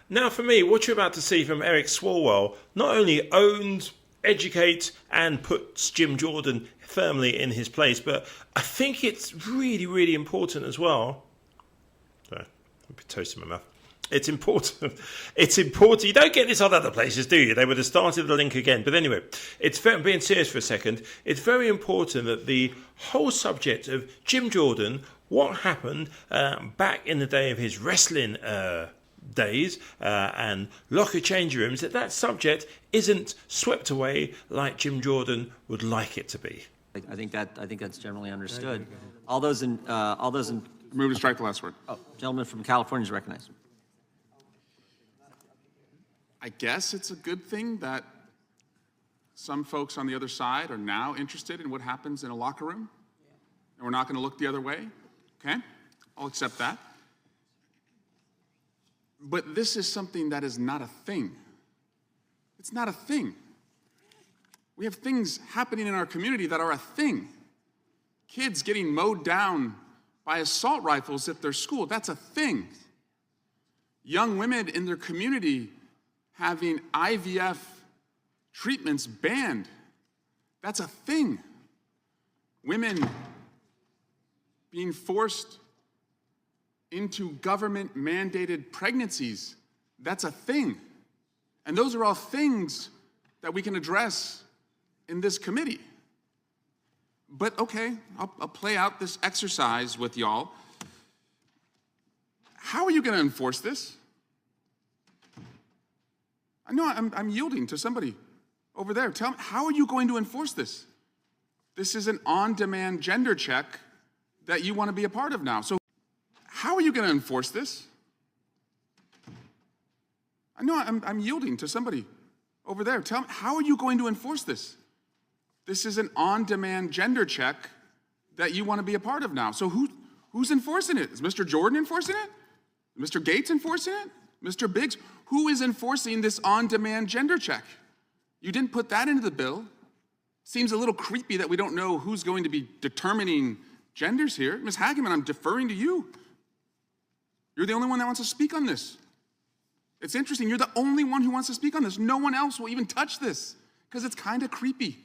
Now, for me, what you're about to see from Eric Swalwell not only owns, educates, and puts Jim Jordan firmly in his place, but I think it's really, really important as well. Sorry, I'm toasting my mouth. It's important. It's important. You don't get this on other places, do you? They would have started the link again. But anyway, I'm being serious for a second. It's very important that the whole subject of Jim Jordan, what happened back in the day of his wrestling days and locker change rooms, that subject isn't swept away like Jim Jordan would like it to be. I think that's generally understood. All those in Move to strike the last word. Oh, gentleman from California is recognized. I guess it's a good thing that some folks on the other side are now interested in what happens in a locker room, and we're not going to look the other way. Okay? I'll accept that. But this is something that is not a thing. It's not a thing. We have things happening in our community that are a thing. Kids getting mowed down by assault rifles at their school, that's a thing. Young women in their community having IVF treatments banned, that's a thing. Women being forced into government-mandated pregnancies, that's a thing. And those are all things that we can address in this committee. But okay, I'll play out this exercise with y'all. How are you going to enforce this? I know I'm yielding to somebody over there. Tell me, how are you going to enforce this? This is an on-demand gender check that you want to be a part of now. So how are you going to enforce this? I know I'm yielding to somebody over there. Tell me, how are you going to enforce this? This is an on-demand gender check that you want to be a part of now. So who's enforcing it? Is Mr. Jordan enforcing it? Mr. Gates enforcing it? Mr. Biggs? Who is enforcing this on-demand gender check? You didn't put that into the bill. Seems a little creepy that we don't know who's going to be determining genders here. Ms. Hageman, I'm deferring to you. You're the only one that wants to speak on this. It's interesting, you're the only one who wants to speak on this. No one else will even touch this because it's kind of creepy.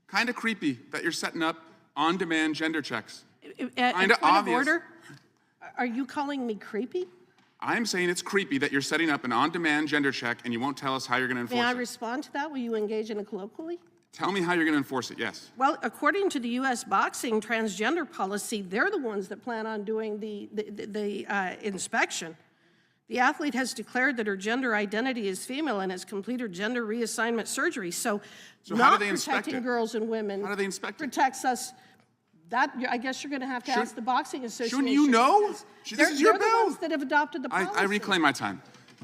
Kind of creepy that you're setting up on-demand gender checks. Kind of obvious. Order? Are you calling me creepy? I'm saying it's creepy that you're setting up an on-demand gender check and you won't tell us how you're going to enforce it. May I respond to that? Will you engage in it colloquially? Tell me how you're going to enforce it, yes. Well, according to the U.S. boxing transgender policy, they're the ones that plan on doing the inspection. The athlete has declared that her gender identity is female and has completed gender reassignment surgery. So not protecting girls and women how do they inspect protects us. That, I guess you're going to have to ask the Boxing Association. Shouldn't you know? This is your bill. They're the ones that have adopted the policy. I reclaim my time.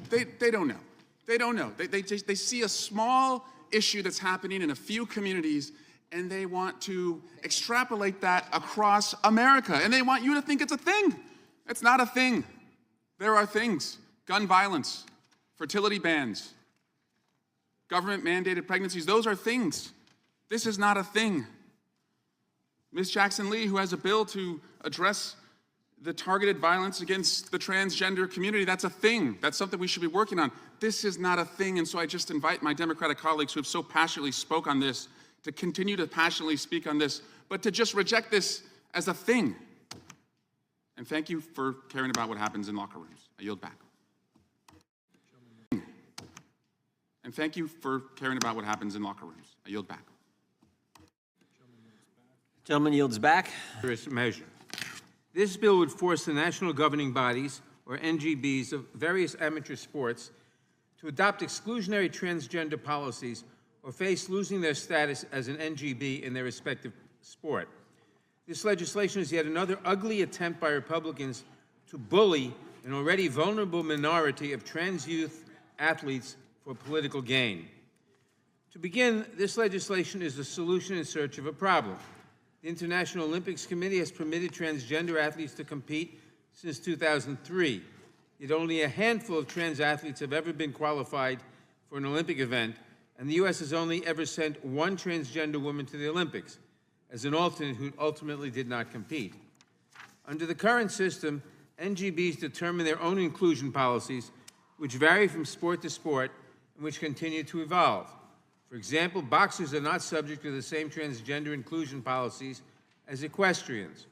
They don't know. They don't know. They see a small issue that's happening in a few communities, and they want to extrapolate that across America, and they want you to think it's a thing. It's not a thing. There are things. Gun violence, fertility bans, government-mandated pregnancies, those are things. This is not a thing. Ms. Jackson-Lee, who has a bill to address the targeted violence against the transgender community, that's a thing. That's something we should be working on. This is not a thing, and so I just invite my Democratic colleagues who have so passionately spoke on this to continue to passionately speak on this, but to just reject this as a thing. And thank you for caring about what happens in locker rooms. I yield back. And thank you for caring about what happens in locker rooms. I yield back. Gentleman yields back. Measure. This bill would force the national governing bodies, or NGBs, of various amateur sports to adopt exclusionary transgender policies or face losing their status as an NGB in their respective sport. This legislation is yet another ugly attempt by Republicans to bully an already vulnerable minority of trans youth athletes for political gain. To begin, this legislation is a solution in search of a problem. The International Olympics Committee has permitted transgender athletes to compete since 2003. Yet only a handful of trans athletes have ever been qualified for an Olympic event, and the U.S. has only ever sent one transgender woman to the Olympics as an alternate who ultimately did not compete. Under the current system, NGBs determine their own inclusion policies which vary from sport to sport and which continue to evolve. For example, boxers are not subject to the same transgender inclusion policies as equestrians.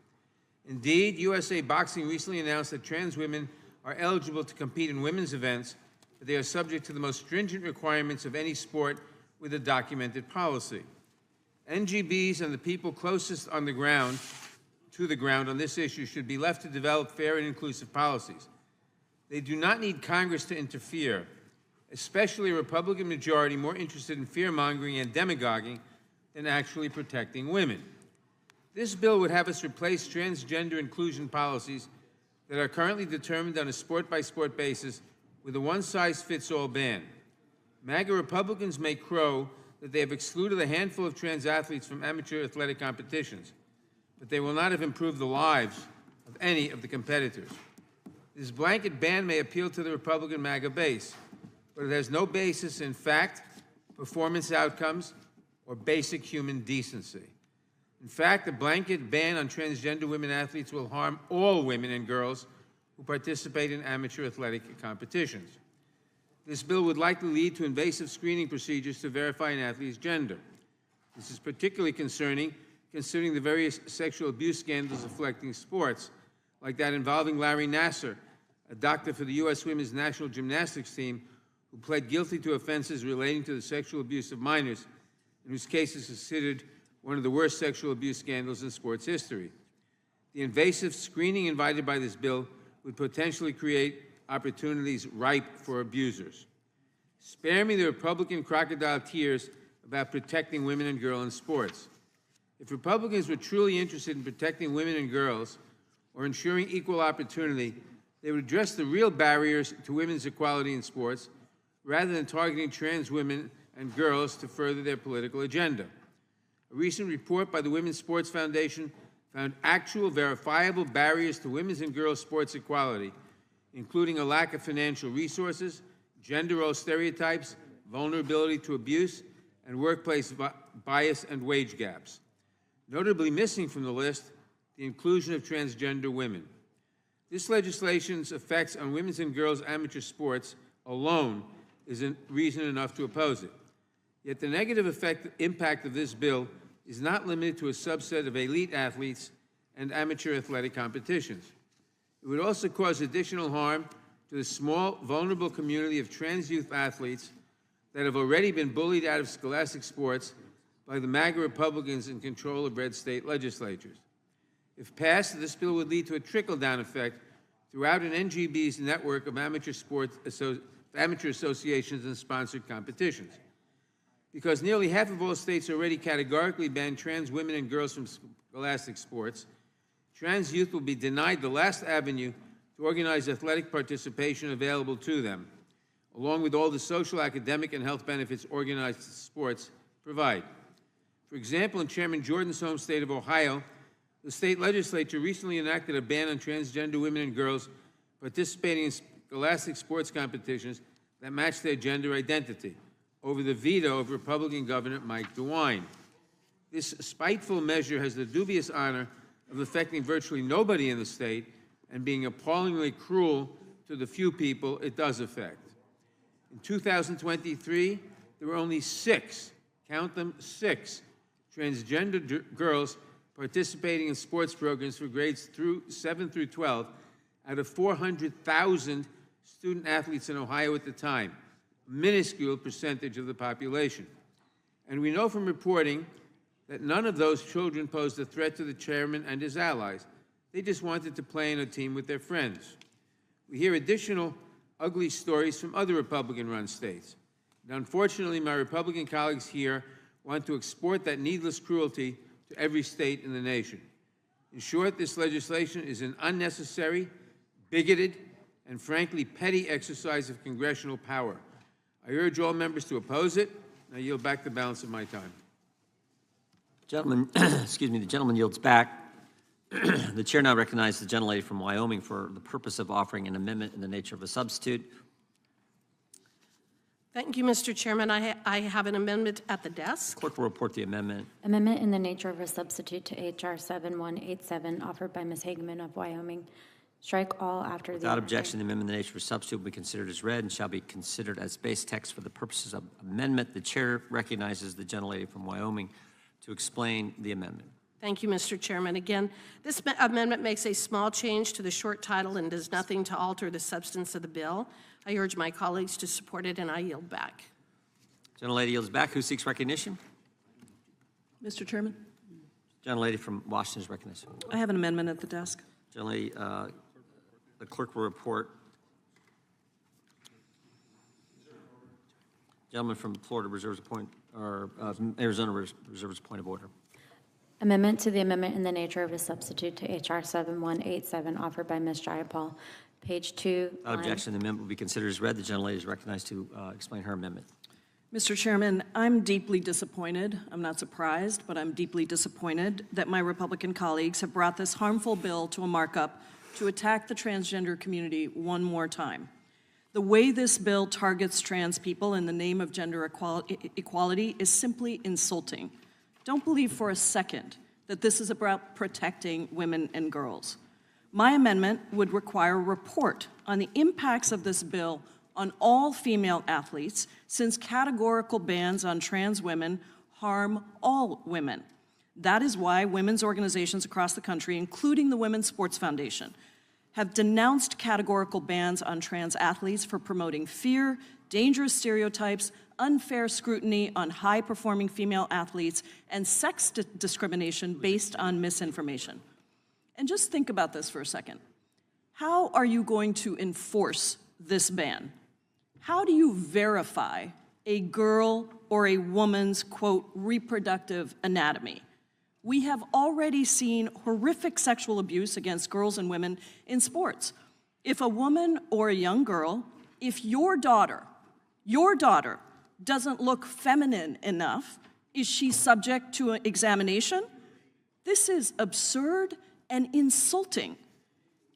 Indeed, USA Boxing recently announced that trans women are eligible to compete in women's events, but they are subject to the most stringent requirements of any sport with a documented policy. NGBs and the people closest on the ground, to the ground on this issue should be left to develop fair and inclusive policies. They do not need Congress to interfere, especially a Republican majority more interested in fear-mongering and demagoguing than actually protecting women. This bill would have us replace transgender inclusion policies that are currently determined on a sport-by-sport basis with a one-size-fits-all ban. MAGA Republicans may crow that they have excluded a handful of trans athletes from amateur athletic competitions, but they will not have improved the lives of any of the competitors. This blanket ban may appeal to the Republican MAGA base, but it has no basis in fact, performance outcomes, or basic human decency. In fact, a blanket ban on transgender women athletes will harm all women and girls who participate in amateur athletic competitions. This bill would likely lead to invasive screening procedures to verify an athlete's gender. This is particularly concerning considering the various sexual abuse scandals affecting sports, like that involving Larry Nassar, a doctor for the U.S. Women's National Gymnastics team who pled guilty to offenses relating to the sexual abuse of minors, and whose case is considered one of the worst sexual abuse scandals in sports history. The invasive screening invited by this bill would potentially create opportunities ripe for abusers. Spare me the Republican crocodile tears about protecting women and girls in sports. If Republicans were truly interested in protecting women and girls or ensuring equal opportunity, they would address the real barriers to women's equality in sports rather than targeting trans women and girls to further their political agenda. A recent report by the Women's Sports Foundation found actual verifiable barriers to women's and girls' sports equality, including a lack of financial resources, gender role stereotypes, vulnerability to abuse, and workplace bias and wage gaps. Notably missing from the list, the inclusion of transgender women. This legislation's effects on women's and girls' amateur sports alone isn't reason enough to oppose it. Yet the negative impact of this bill is not limited to a subset of elite athletes and amateur athletic competitions. It would also cause additional harm to the small, vulnerable community of trans youth athletes that have already been bullied out of scholastic sports by the MAGA Republicans in control of red state legislatures. If passed, this bill would lead to a trickle-down effect throughout an NGB's network of amateur associations and sponsored competitions. Because nearly half of all states already categorically ban trans women and girls from scholastic sports, trans youth will be denied the last avenue to organize athletic participation available to them, along with all the social, academic, and health benefits organized sports provide. For example, in Chairman Jordan's home state of Ohio, the state legislature recently enacted a ban on transgender women and girls participating in scholastic sports competitions that match their gender identity, over the veto of Republican Governor Mike DeWine. This spiteful measure has the dubious honor of affecting virtually nobody in the state and being appallingly cruel to the few people it does affect. In 2023, there were only 6, count them 6, transgender girls participating in sports programs for grades 7 through 12 out of 400,000 student athletes in Ohio at the time, a minuscule percentage of the population. And we know from reporting that none of those children posed a threat to the chairman and his allies. They just wanted to play in a team with their friends. We hear additional ugly stories from other Republican-run states. And unfortunately, my Republican colleagues here want to export that needless cruelty to every state in the nation. In short, this legislation is an unnecessary, bigoted, and frankly petty exercise of congressional power. I urge all members to oppose it, and I yield back the balance of my time. Gentleman, excuse me, the gentleman yields back. The chair now recognizes the gentlelady from Wyoming for the purpose of offering an amendment in the nature of a substitute. Thank you, Mr. Chairman. I have an amendment at the desk. Clerk will report the amendment. Amendment in the nature of a substitute to H.R. 7187, offered by Ms. Hageman of Wyoming, Strike all after the. Without objection, the amendment in the nature of a substitute will be considered as read and shall be considered as base text for the purposes of amendment. The chair recognizes the gentlelady from Wyoming to explain the amendment. Thank you, Mr. Chairman. Again, this amendment makes a small change to the short title and does nothing to alter the substance of the bill. I urge my colleagues to support it, and I yield back. Gentlelady yields back. Who seeks recognition? Mr. Chairman, Gentlelady from Washington is recognized. I have an amendment at the desk. Gentlelady, the clerk will report. Gentleman from Florida reserves a point, or Arizona reserves a point of order. Amendment to the amendment in the nature of a substitute to H.R. 7187 offered by Ms. Jayapal. Page 2. Without objection, the amendment will be considered as read. The gentlelady is recognized to explain her amendment. Mr. Chairman, I'm deeply disappointed. I'm not surprised, but I'm deeply disappointed that my Republican colleagues have brought this harmful bill to a markup to attack the transgender community one more time. The way this bill targets trans people in the name of gender equality is simply insulting. Don't believe for a second that this is about protecting women and girls. My amendment would require a report on the impacts of this bill on all female athletes, since categorical bans on trans women harm all women. That is why women's organizations across the country, including the Women's Sports Foundation, have denounced categorical bans on trans athletes for promoting fear, dangerous stereotypes, unfair scrutiny on high-performing female athletes, and sex discrimination based on misinformation. And just think about this for a second. How are you going to enforce this ban? How do you verify a girl or a woman's, quote, reproductive anatomy? We have already seen horrific sexual abuse against girls and women in sports. If a woman or a young girl, if your daughter doesn't look feminine enough, is she subject to an examination? This is absurd and insulting.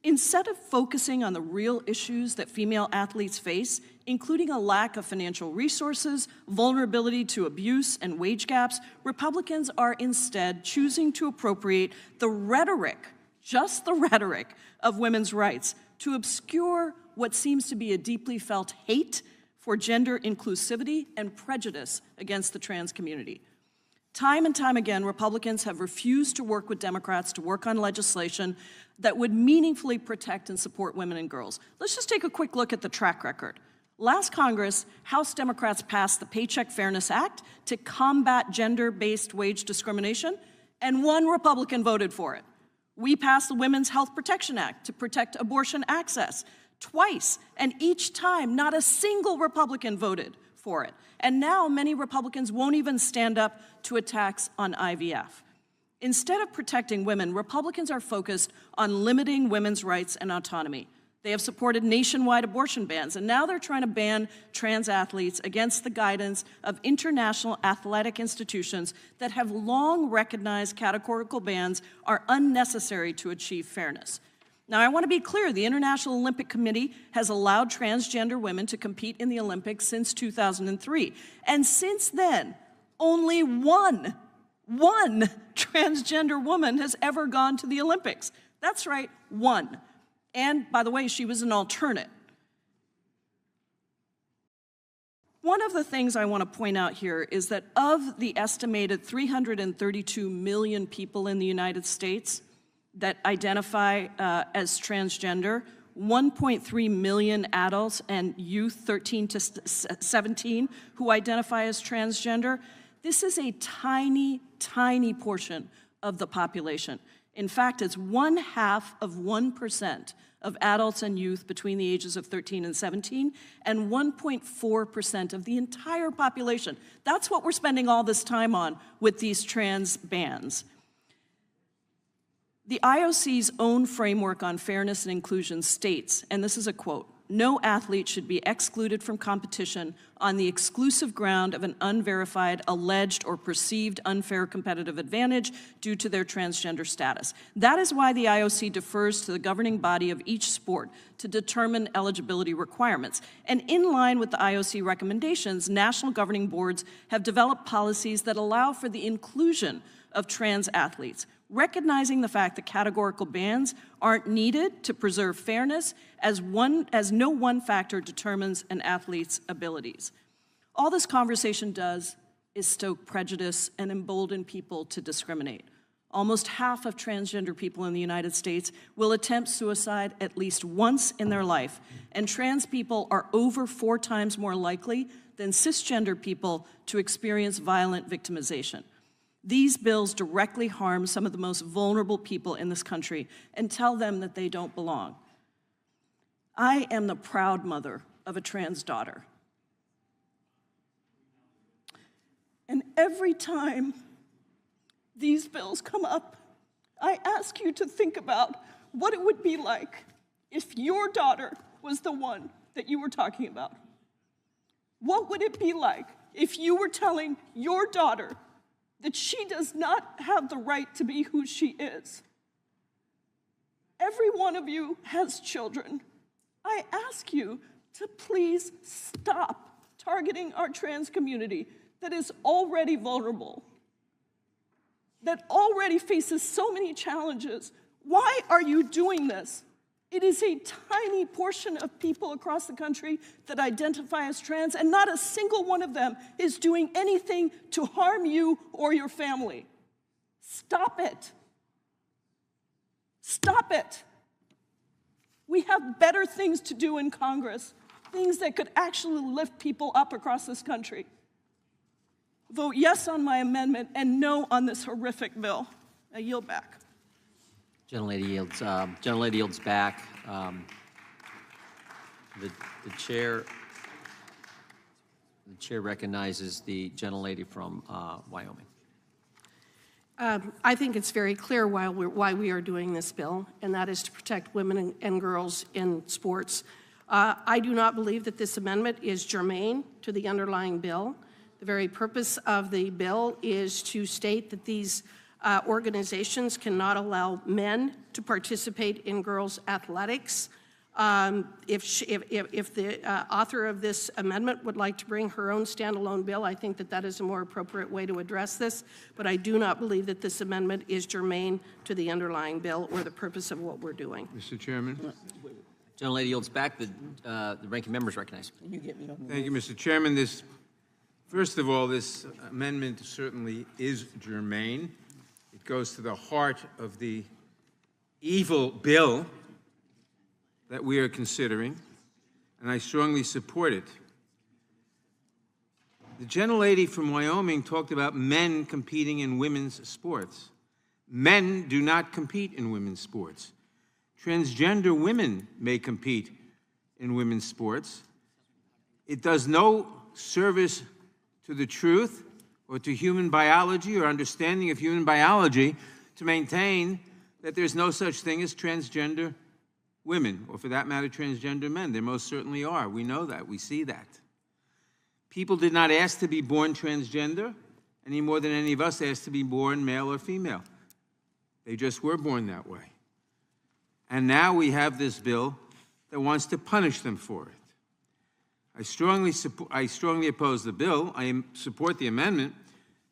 Instead of focusing on the real issues that female athletes face, including a lack of financial resources, vulnerability to abuse, and wage gaps, Republicans are instead choosing to appropriate the rhetoric, just the rhetoric, of women's rights to obscure what seems to be a deeply felt hate for gender inclusivity and prejudice against the trans community. Time and time again, Republicans have refused to work with Democrats to work on legislation that would meaningfully protect and support women and girls. Let's just take a quick look at the track record. Last Congress, House Democrats passed the Paycheck Fairness Act to combat gender-based wage discrimination, and one Republican voted for it. We passed the Women's Health Protection Act to protect abortion access twice, and each time not a single Republican voted for it. And now many Republicans won't even stand up to attacks on IVF. Instead of protecting women, Republicans are focused on limiting women's rights and autonomy. They have supported nationwide abortion bans, and now they're trying to ban trans athletes against the guidance of international athletic institutions that have long recognized categorical bans are unnecessary to achieve fairness. Now, I want to be clear, the International Olympic Committee has allowed transgender women to compete in the Olympics since 2003. And since then, only one transgender woman has ever gone to the Olympics. That's right, one. And, by the way, she was an alternate. One of the things I want to point out here is that of the estimated 332 million people in the United States that identify as transgender, 1.3 million adults and youth 13 to 17 who identify as transgender. This is a tiny, tiny portion of the population. In fact, it's 0.5% of adults and youth between the ages of 13 and 17, and 1.4% of the entire population. That's what we're spending all this time on with these trans bans. The IOC's own framework on fairness and inclusion states, and this is a quote, "No athlete should be excluded from competition on the exclusive ground of an unverified, alleged, or perceived unfair competitive advantage due to their transgender status." That is why the IOC defers to the governing body of each sport to determine eligibility requirements. And in line with the IOC recommendations, national governing boards have developed policies that allow for the inclusion of trans athletes, recognizing the fact that categorical bans aren't needed to preserve fairness, as no one factor determines an athlete's abilities. All this conversation does is stoke prejudice and embolden people to discriminate. Almost half of transgender people in the United States will attempt suicide at least once in their life, and trans people are over 4 times more likely than cisgender people to experience violent victimization. These bills directly harm some of the most vulnerable people in this country and tell them that they don't belong. I am the proud mother of a trans daughter. And every time these bills come up, I ask you to think about what it would be like if your daughter was the one that you were talking about. What would it be like if you were telling your daughter that she does not have the right to be who she is? Every one of you has children. I ask you to please stop targeting our trans community that is already vulnerable, that already faces so many challenges. Why are you doing this? It is a tiny portion of people across the country that identify as trans, and not a single one of them is doing anything to harm you or your family. Stop it. Stop it. We have better things to do in Congress, things that could actually lift people up across this country. Vote yes on my amendment and no on this horrific bill. I yield back. Gentlelady yields back. The chair recognizes the gentlelady from Wyoming. I think it's very clear why we are doing this bill, and that is to protect women and girls in sports. I do not believe that this amendment is germane to the underlying bill. The very purpose of the bill is to state that these organizations cannot allow men to participate in girls' athletics. If the author of this amendment would like to bring her own standalone bill, I think that that is a more appropriate way to address this, but I do not believe that this amendment is germane to the underlying bill or the purpose of what we're doing. Mr. Chairman. Gentlelady yields back. The ranking member is recognized. Thank you, Mr. Chairman. First of all, this amendment certainly is germane. It goes to the heart of the evil bill that we are considering, and I strongly support it. The gentlelady from Wyoming talked about men competing in women's sports. Men do not compete in women's sports. Transgender women may compete in women's sports. It does no service to the truth or to human biology or understanding of human biology to maintain that there's no such thing as transgender women, or for that matter, transgender men. There most certainly are. We know that. We see that. People did not ask to be born transgender any more than any of us asked to be born male or female. They just were born that way. And now we have this bill that wants to punish them for it. I strongly oppose the bill. I support the amendment.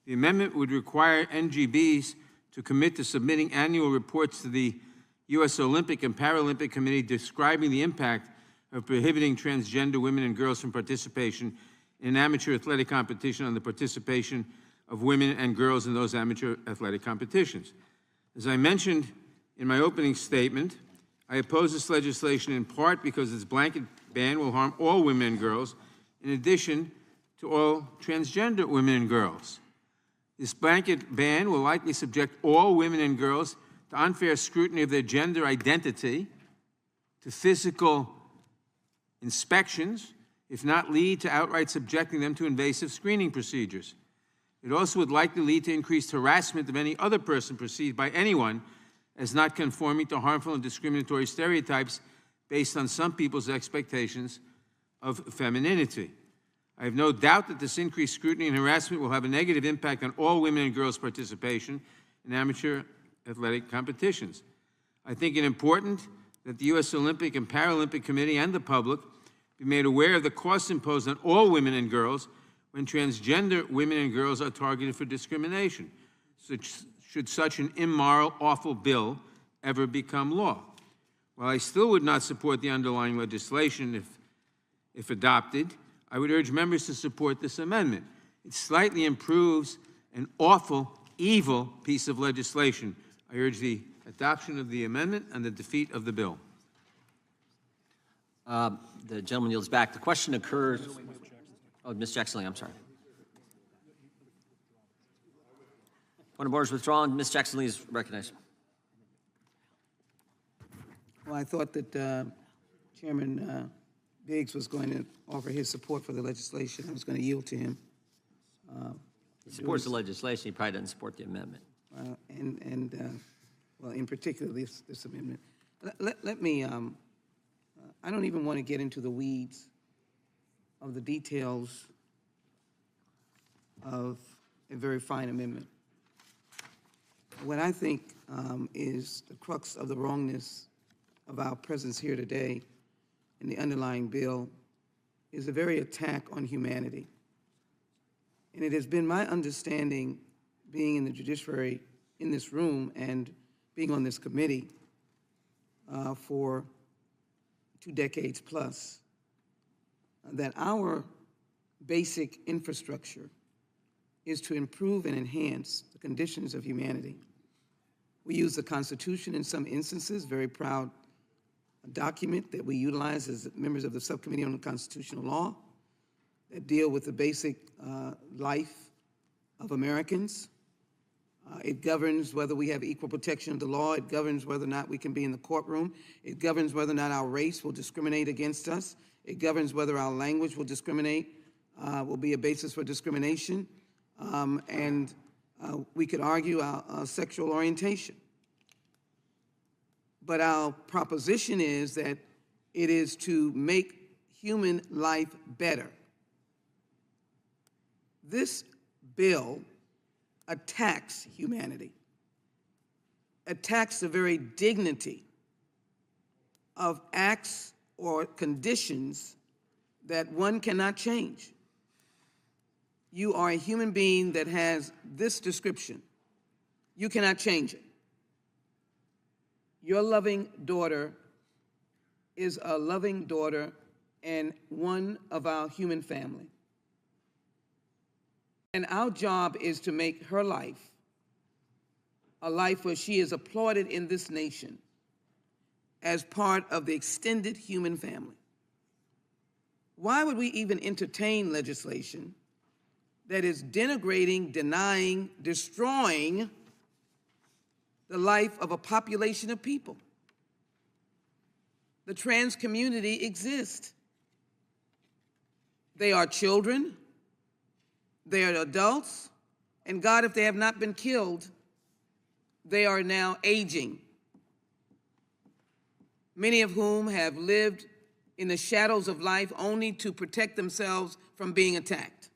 The amendment would require NGBs to commit to submitting annual reports to the U.S. Olympic and Paralympic Committee describing the impact of prohibiting transgender women and girls from participation in an amateur athletic competition on the participation of women and girls in those amateur athletic competitions. As I mentioned in my opening statement, I oppose this legislation in part because its blanket ban will harm all women and girls, in addition to all transgender women and girls. This blanket ban will likely subject all women and girls to unfair scrutiny of their gender identity, to physical inspections, if not lead to outright subjecting them to invasive screening procedures. It also would likely lead to increased harassment of any other person perceived by anyone as not conforming to harmful and discriminatory stereotypes based on some people's expectations of femininity. I have no doubt that this increased scrutiny and harassment will have a negative impact on all women and girls' participation in amateur athletic competitions. I think it important that the U.S. Olympic and Paralympic Committee and the public be made aware of the costs imposed on all women and girls when transgender women and girls are targeted for discrimination, should such an immoral, awful bill ever become law. While I still would not support the underlying legislation if adopted, I would urge members to support this amendment. It slightly improves an awful, evil piece of legislation. I urge the adoption of the amendment and the defeat of the bill. The gentleman yields back. The question occurs. Oh, Ms. Jackson, I'm sorry. Point of order is withdrawn. Ms. Jackson Lee is recognized. Well, I thought that Chairman Biggs was going to offer his support for the legislation. I was going to yield to him. He supports the legislation. He probably doesn't support the amendment. Well, in particular, this amendment. Let me, I don't even want to get into the weeds of the details of a very fine amendment. What I think is the crux of the wrongness of our presence here today in the underlying bill is a very attack on humanity. And it has been my understanding, being in the judiciary in this room and being on this committee for 2 decades plus, that our basic infrastructure is to improve and enhance the conditions of humanity. We use the Constitution in some instances, very proud document that we utilize as members of the Subcommittee on Constitutional Law that deal with the basic life of Americans. It governs whether we have equal protection of the law. It governs whether or not we can be in the courtroom. It governs whether or not our race will discriminate against us. It governs whether our language will discriminate, will be a basis for discrimination. And we could argue our sexual orientation. But our proposition is that it is to make human life better. This bill attacks humanity, attacks the very dignity of acts or conditions that one cannot change. You are a human being that has this description. You cannot change it. Your loving daughter is a loving daughter and one of our human family. And our job is to make her life a life where she is applauded in this nation as part of the extended human family. Why would we even entertain legislation that is denigrating, denying, destroying the life of a population of people? The trans community exists. They are children, they are adults, and God, if they have not been killed, they are now aging. Many of whom have lived in the shadows of life only to protect themselves from being attacked.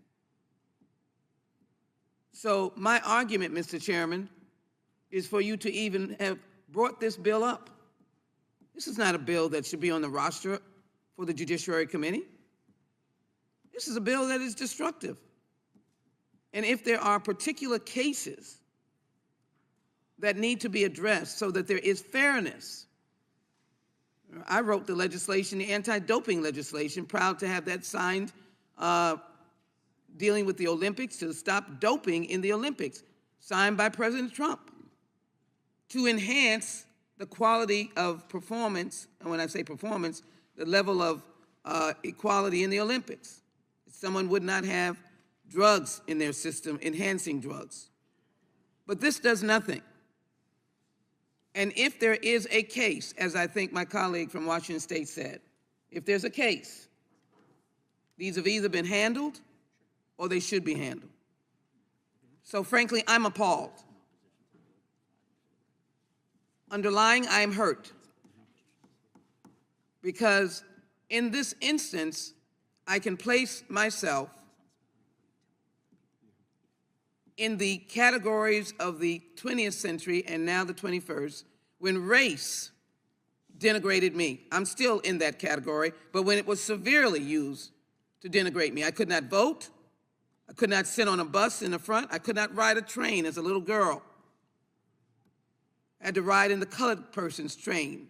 So my argument, Mr. Chairman, is for you to even have brought this bill up. This is not a bill that should be on the roster for the Judiciary Committee. This is a bill that is destructive. And if there are particular cases that need to be addressed so that there is fairness, I wrote the legislation, the anti-doping legislation, proud to have that signed, dealing with the Olympics, to stop doping in the Olympics, signed by President Trump, to enhance the quality of performance, and when I say performance, the level of equality in the Olympics. Someone would not have drugs in their system, enhancing drugs. But this does nothing. And if there is a case, as I think my colleague from Washington State said, if there's a case, these have either been handled or they should be handled. So frankly, I'm appalled. Underlying, I am hurt. Because in this instance, I can place myself in the categories of the 20th century and now the 21st, when race denigrated me. I'm still in that category, but when it was severely used to denigrate me. I could not vote. I could not sit on a bus in the front. I could not ride a train as a little girl. I had to ride in the colored person's train,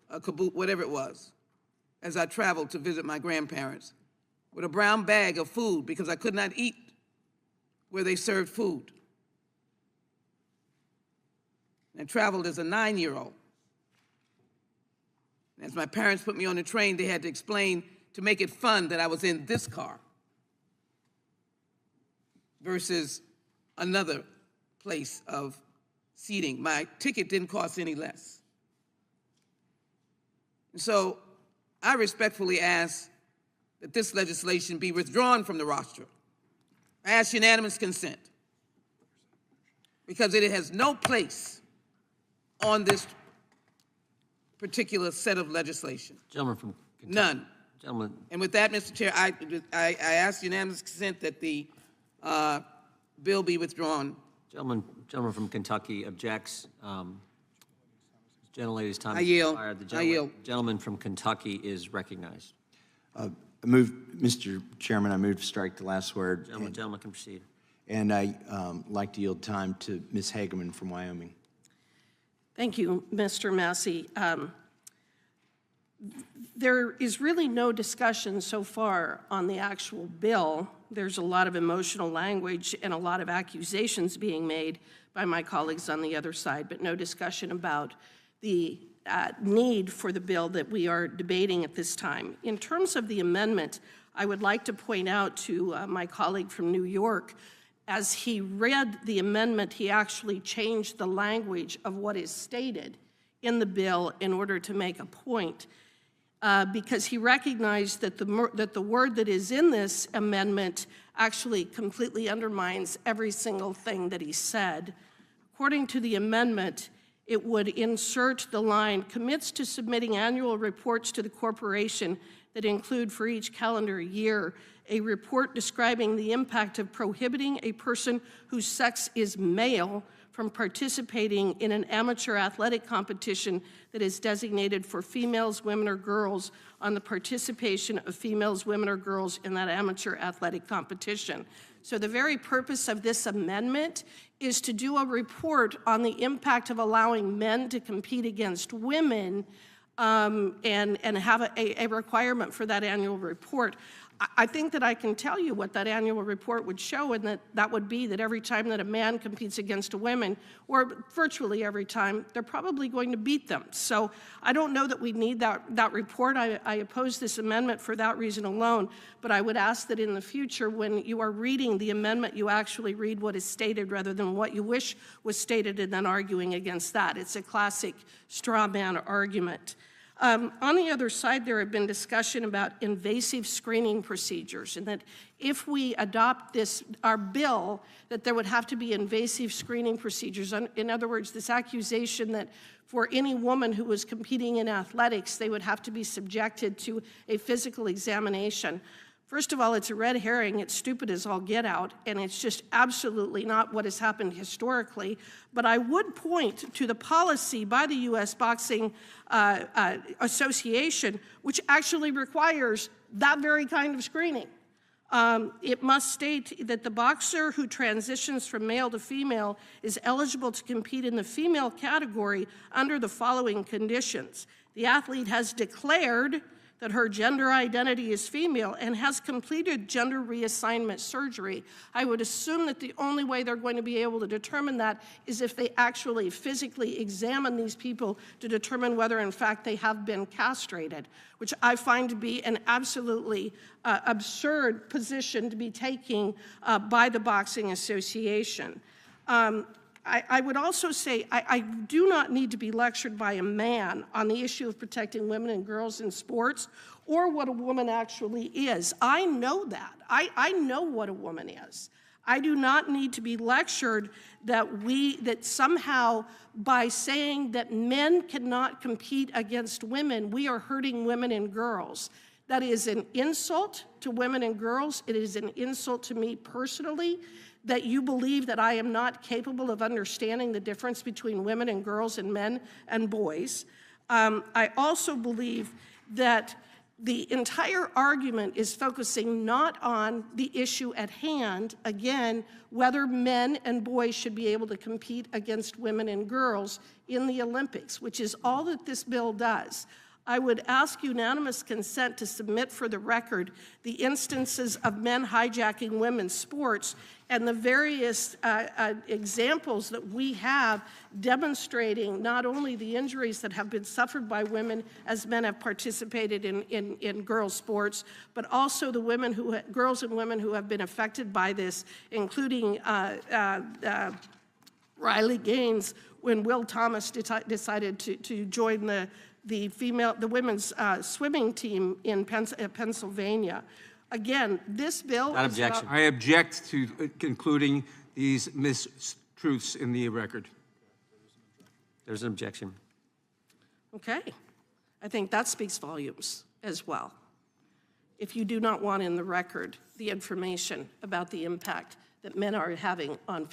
a caboose, whatever it was, as I traveled to visit my grandparents, with a brown bag of food because I could not eat where they served food. And traveled as a 9-year-old. As my parents put me on the train, they had to explain to make it fun that I was in this car versus another place of seating. My ticket didn't cost any less. And so I respectfully ask that this legislation be withdrawn from the roster. I ask unanimous consent because it has no place on this particular set of legislation. Gentleman from Kentucky. None. Gentleman, And with that, Mr. Chair, I ask unanimous consent that the bill be withdrawn. gentleman from Kentucky objects. Gentlelady's time I has yield. expired. The I yield. gentleman from Kentucky is recognized. Mr. Chairman, I move to strike the last word. Gentleman can proceed. And I like to yield time to Ms. Hageman from Wyoming. Thank you, Mr. Massey. There is really no discussion so far on the actual bill. There's a lot of emotional language and a lot of accusations being made by my colleagues on the other side, but no discussion about the need for the bill that we are debating at this time. In terms of the amendment, I would like to point out to my colleague from New York, as he read the amendment, he actually changed the language of what is stated in the bill in order to make a point, because he recognized that the word that is in this amendment actually completely undermines every single thing that he said. According to the amendment, it would insert the line, commits to submitting annual reports to the corporation that include for each calendar year a report describing the impact of prohibiting a person whose sex is male from participating in an amateur athletic competition that is designated for females, women, or girls on the participation of females, women, or girls in that amateur athletic competition. So the very purpose of this amendment is to do a report on the impact of allowing men to compete against women and have a requirement for that annual report. I think that I can tell you what that annual report would show, and that would be that every time that a man competes against a woman, or virtually every time, they're probably going to beat them. So I don't know that we need that report. I oppose this amendment for that reason alone, but I would ask that in the future, when you are reading the amendment, you actually read what is stated rather than what you wish was stated and then arguing against that. It's a classic straw man argument. On the other side, there have been discussion about invasive screening procedures, and that if we adopt our bill, that there would have to be invasive screening procedures. In other words, this accusation that for any woman who was competing in athletics, they would have to be subjected to a physical examination. First of all, it's a red herring. It's stupid as all get out, and it's just absolutely not what has happened historically. But I would point to the policy by the U.S. Boxing Association, which actually requires that very kind of screening. It must state that the boxer who transitions from male to female is eligible to compete in the female category under the following conditions. The athlete has declared that her gender identity is female and has completed gender reassignment surgery. I would assume that the only way they're going to be able to determine that is if they actually physically examine these people to determine whether in fact they have been castrated, which I find to be an absolutely absurd position to be taking by the Boxing Association. I would also say I do not need to be lectured by a man on the issue of protecting women and girls in sports or what a woman actually is. I know that. I know what a woman is. I do not need to be lectured that somehow by saying that men cannot compete against women, we are hurting women and girls. That is an insult to women and girls. It is an insult to me personally, that you believe that I am not capable of understanding the difference between women and girls and men and boys. I also believe that The entire argument is focusing not on the issue at hand, again, whether men and boys should be able to compete against women and girls in the Olympics, which is all that this bill does. I would ask unanimous consent to submit for the record the instances of men hijacking women's sports and the various examples that we have demonstrating not only the injuries that have been suffered by women as men have participated in girls' sports, but also the girls and women who have been affected by this, including Riley Gaines when Will Thomas decided to join the women's swimming team in Pennsylvania. Again, this bill Without is objection. I object to concluding these mistruths in the record. There's an objection. Okay. I think that speaks volumes as well. If you do not want in the record the information about the impact that men are having on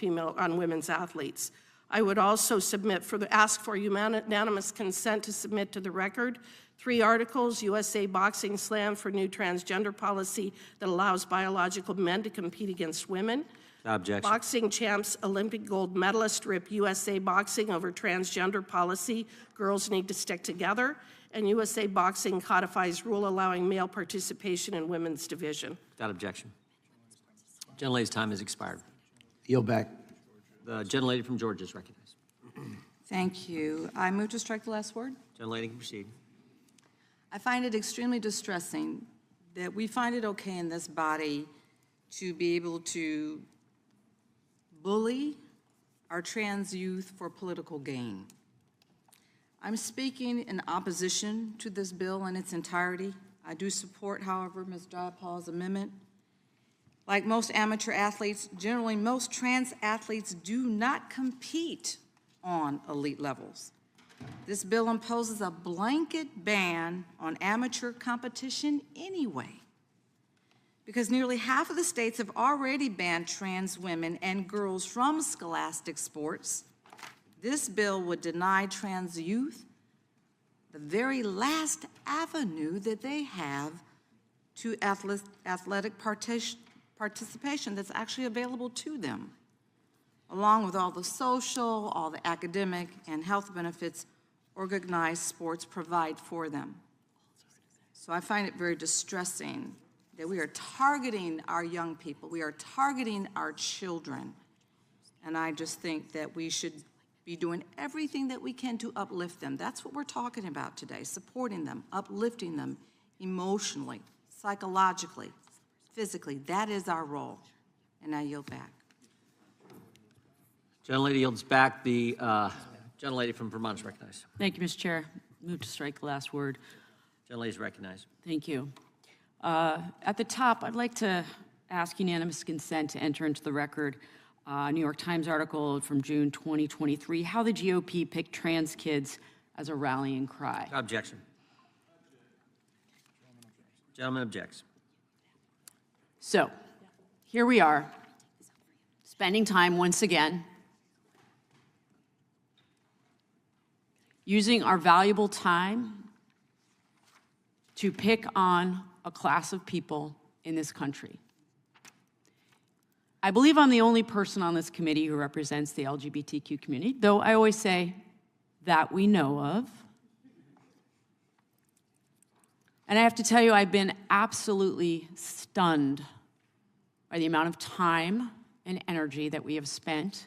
women's athletes, I would also ask for unanimous consent to submit to the record 3 articles: USA Boxing Slam for new transgender policy that allows biological men to compete against women. Objection. Boxing champs Olympic gold medalist rip USA Boxing over transgender policy. Girls need to stick together. And USA Boxing codifies rule allowing male participation in women's division. Without objection. Gentlelady's time has expired. Yield back. The gentlelady from Georgia is recognized. Thank you. I move to strike the last word. Gentlelady can proceed. I find it extremely distressing that we find it okay in this body to be able to bully our trans youth for political gain. I'm speaking in opposition to this bill in its entirety. I do support, however, Ms. Jayapal's amendment. Like most amateur athletes, generally most trans athletes do not compete on elite levels. This bill imposes a blanket ban on amateur competition anyway, because nearly half of the states have already banned trans women and girls from scholastic sports. This bill would deny trans youth the very last avenue that they have to athletic participation that's actually available to them, along with all the social, all the academic, and health benefits organized sports provide for them. So I find it very distressing that we are targeting our young people, we are targeting our children, and I just think that we should be doing everything that we can to uplift them. That's what we're talking about today, supporting them, uplifting them emotionally, psychologically, physically. That is our role. And I yield back. Gentlelady yields back. The gentlelady from Vermont is recognized. Thank you, Mr. Chair. Move to strike the last word. Gentlelady is recognized. Thank you. At the top, I'd like to ask unanimous consent to enter into the record a New York Times article from June 2023, how the GOP picked trans kids as a rallying cry. Objection. Gentleman objects. So, here we are, spending time once again, using our valuable time to pick on a class of people in this country. I believe I'm the only person on this committee who represents the LGBTQ community, though I always say that we know of. And I have to tell you, I've been absolutely stunned by the amount of time and energy that we have spent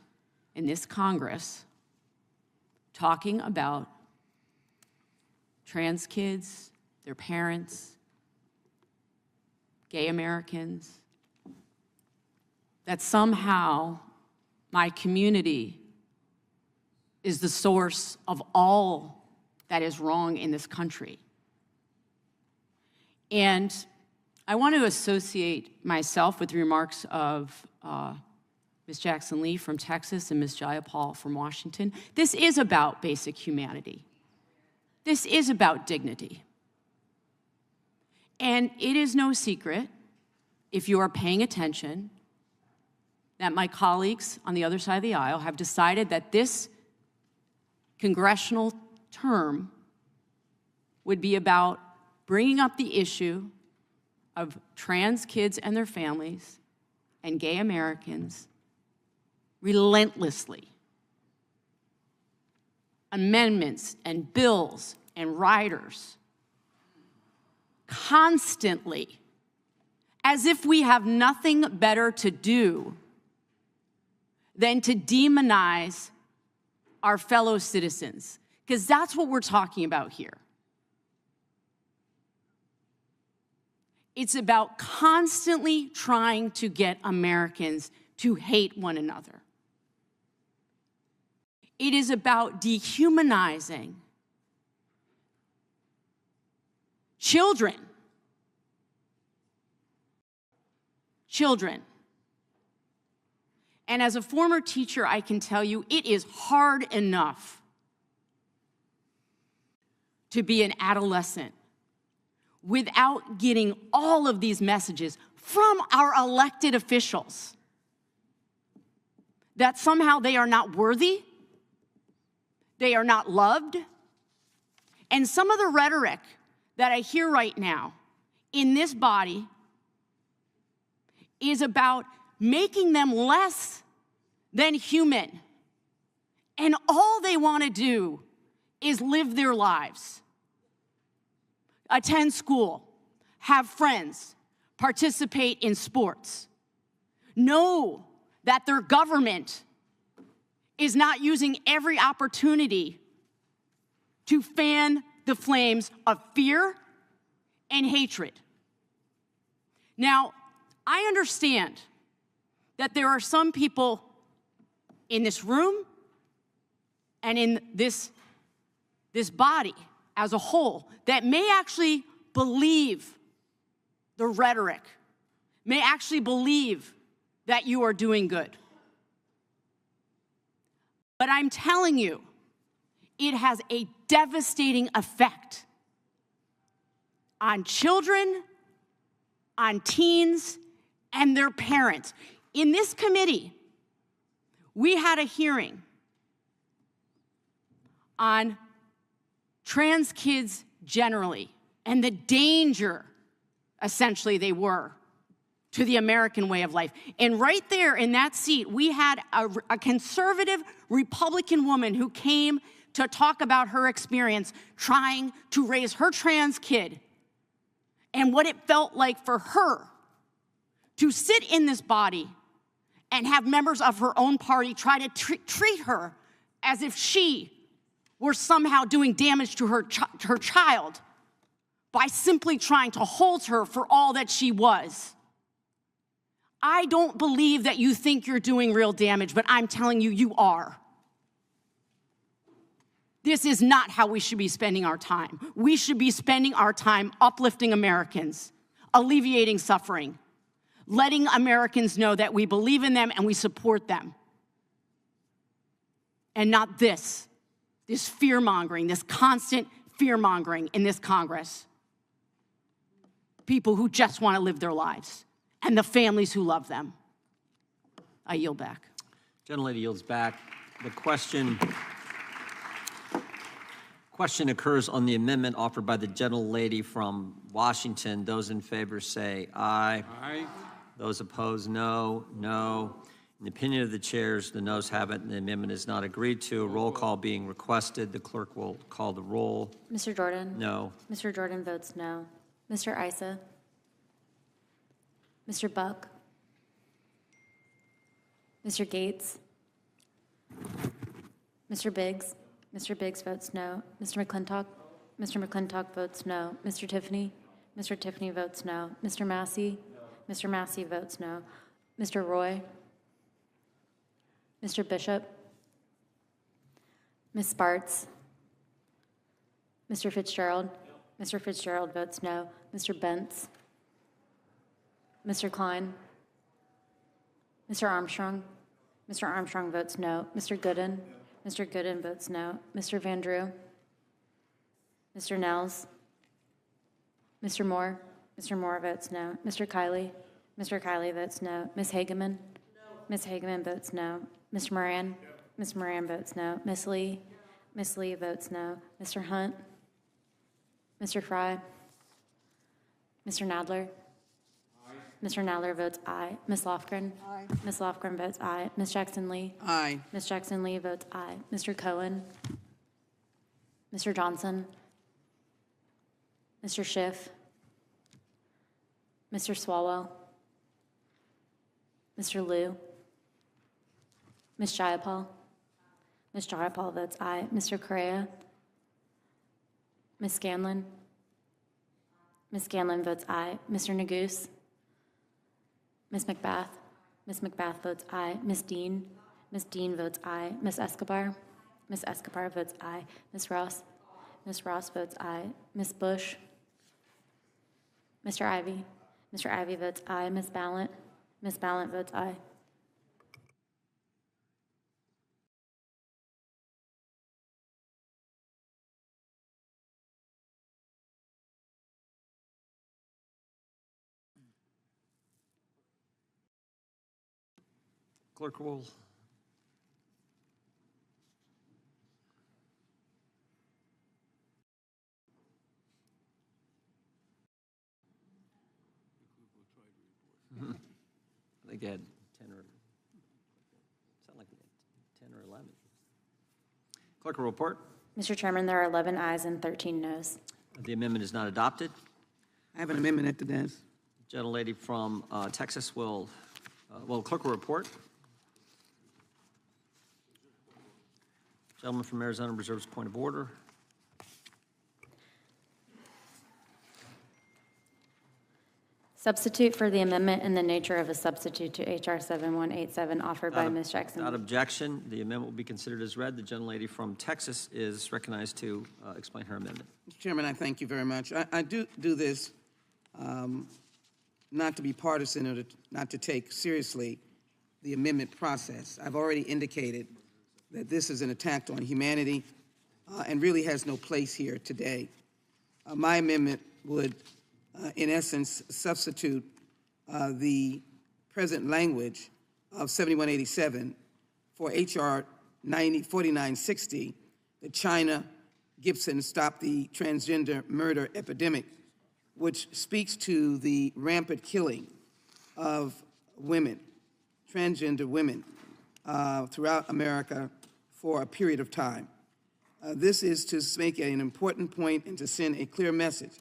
in this Congress talking about trans kids, their parents, gay Americans, that somehow my community is the source of all that is wrong in this country. And I want to associate myself with the remarks of Ms. Jackson Lee from Texas and Ms. Jayapal from Washington. This is about basic humanity. This is about dignity. And it is no secret, if you are paying attention, that my colleagues on the other side of the aisle have decided that this congressional term would be about bringing up the issue of trans kids and their families and gay Americans relentlessly. Amendments and bills and riders constantly, as if we have nothing better to do than to demonize our fellow citizens, because that's what we're talking about here. It's about constantly trying to get Americans to hate one another. It is about dehumanizing children. Children. And as a former teacher, I can tell you it is hard enough to be an adolescent without getting all of these messages from our elected officials that somehow they are not worthy, they are not loved. And some of the rhetoric that I hear right now in this body is about making them less than human. And all they want to do is live their lives. Attend school, have friends, participate in sports. Know that their government is not using every opportunity to fan the flames of fear and hatred. Now, I understand that there are some people in this room and in this body as a whole that may actually believe the rhetoric, may actually believe that you are doing good. But I'm telling you, it has a devastating effect on children, on teens, and their parents. In this committee, we had a hearing on trans kids generally and the danger, essentially, they were to the American way of life. And right there in that seat, we had a conservative Republican woman who came to talk about her experience trying to raise her trans kid and what it felt like for her to sit in this body and have members of her own party try to treat her as if she were somehow doing damage to her child by simply trying to hold her for all that she was. I don't believe that you think you're doing real damage, but I'm telling you, you are. This is not how we should be spending our time. We should be spending our time uplifting Americans, alleviating suffering, letting Americans know that we believe in them and we support them. And not this fear-mongering, this constant fear-mongering in this Congress. People who just want to live their lives and the families who love them. I yield back. Gentlelady yields back. The question occurs on the amendment offered by the gentlelady from Washington. Those in favor say aye. Aye. Those opposed, no. No. In the opinion of the chairs, the noes have it, and the amendment is not agreed to. A roll call being requested. The clerk will call the roll. Mr. Jordan? No. Mr. Jordan votes no. Mr. Issa? Mr. Buck? Mr. Gates? Mr. Biggs? Mr. Biggs votes no. Mr. McClintock? Mr. McClintock votes no. Mr. Tiffany? Mr. Tiffany votes no. Mr. Massey? No. Mr. Massey votes no. Mr. Roy? Mr. Bishop? Ms. Spartz? Mr. Fitzgerald? No. Mr. Fitzgerald votes no. Mr. Bentz? Mr. Klein? Mr. Armstrong? Mr. Armstrong votes no. Mr. Gooden? No. Mr. Gooden votes no. Mr. Van Drew? Mr. Nels? Mr. Moore? Mr. Moore votes no. Mr. Kiley? Mr. Kiley votes no. Ms. Hageman? No. Ms. Hageman votes no. Mr. Moran? No. Ms. Moran votes no. Ms. Lee? No. Ms. Lee votes no. Mr. Hunt? Mr. Fry? Mr. Nadler? Mr. Nadler votes aye. Ms. Lofgren? Aye. Ms. Lofgren votes aye. Ms. Jackson-Lee? Aye. Ms. Jackson-Lee votes aye. Mr. Cohen? Mr. Johnson? Mr. Schiff? Mr. Swalwell? Mr. Liu? Ms. Jayapal? Ms. Jayapal votes aye. Mr. Correa? Ms. Scanlon? Ms. Scanlon votes aye. Mr. Neguse? Ms. McBath? Ms. McBath votes aye. Ms. Dean? Ms. Dean votes aye. Ms. Escobar? Ms. Escobar votes aye. Ms. Ross? Ms. Ross votes aye. Ms. Bush? Mr. Ivy? Mr. Ivy votes aye. Ms. Ballant? Ms. Ballant votes aye. Clerk will. I think I had 10 or, sound like 10 or 11. Clerk will report. Mr. Chairman, there are 11 ayes and 13 noes. The amendment is not adopted. I have an amendment at the desk. Gentlelady from Texas will, clerk will report. Gentleman from Arizona reserves point of order. Substitute for the amendment in the nature of a substitute to H.R. 7187 offered by Ms. Jackson. Without objection, the amendment will be considered as read. The gentlelady from Texas is recognized to explain her amendment. Mr. Chairman, I thank you very much. I do this not to be partisan or not to take seriously the amendment process. I've already indicated that this is an attack on humanity and really has no place here today. My amendment would, in essence, substitute the present language of 7187 for H.R. 4960, the China Gibson Stop the Transgender Murder Epidemic, which speaks to the rampant killing of women, transgender women, throughout America for a period of time. This is to make an important point and to send a clear message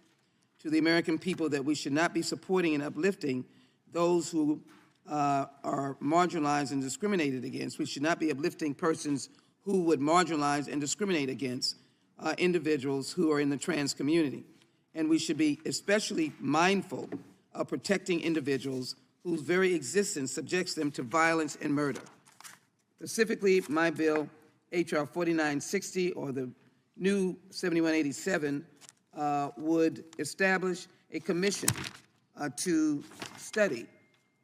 to the American people that we should not be supporting and uplifting those who are marginalized and discriminated against. We should not be uplifting persons who would marginalize and discriminate against individuals who are in the trans community. And we should be especially mindful of protecting individuals whose very existence subjects them to violence and murder. Specifically, my bill, H.R. 4960, or the new 7187, would establish a commission to study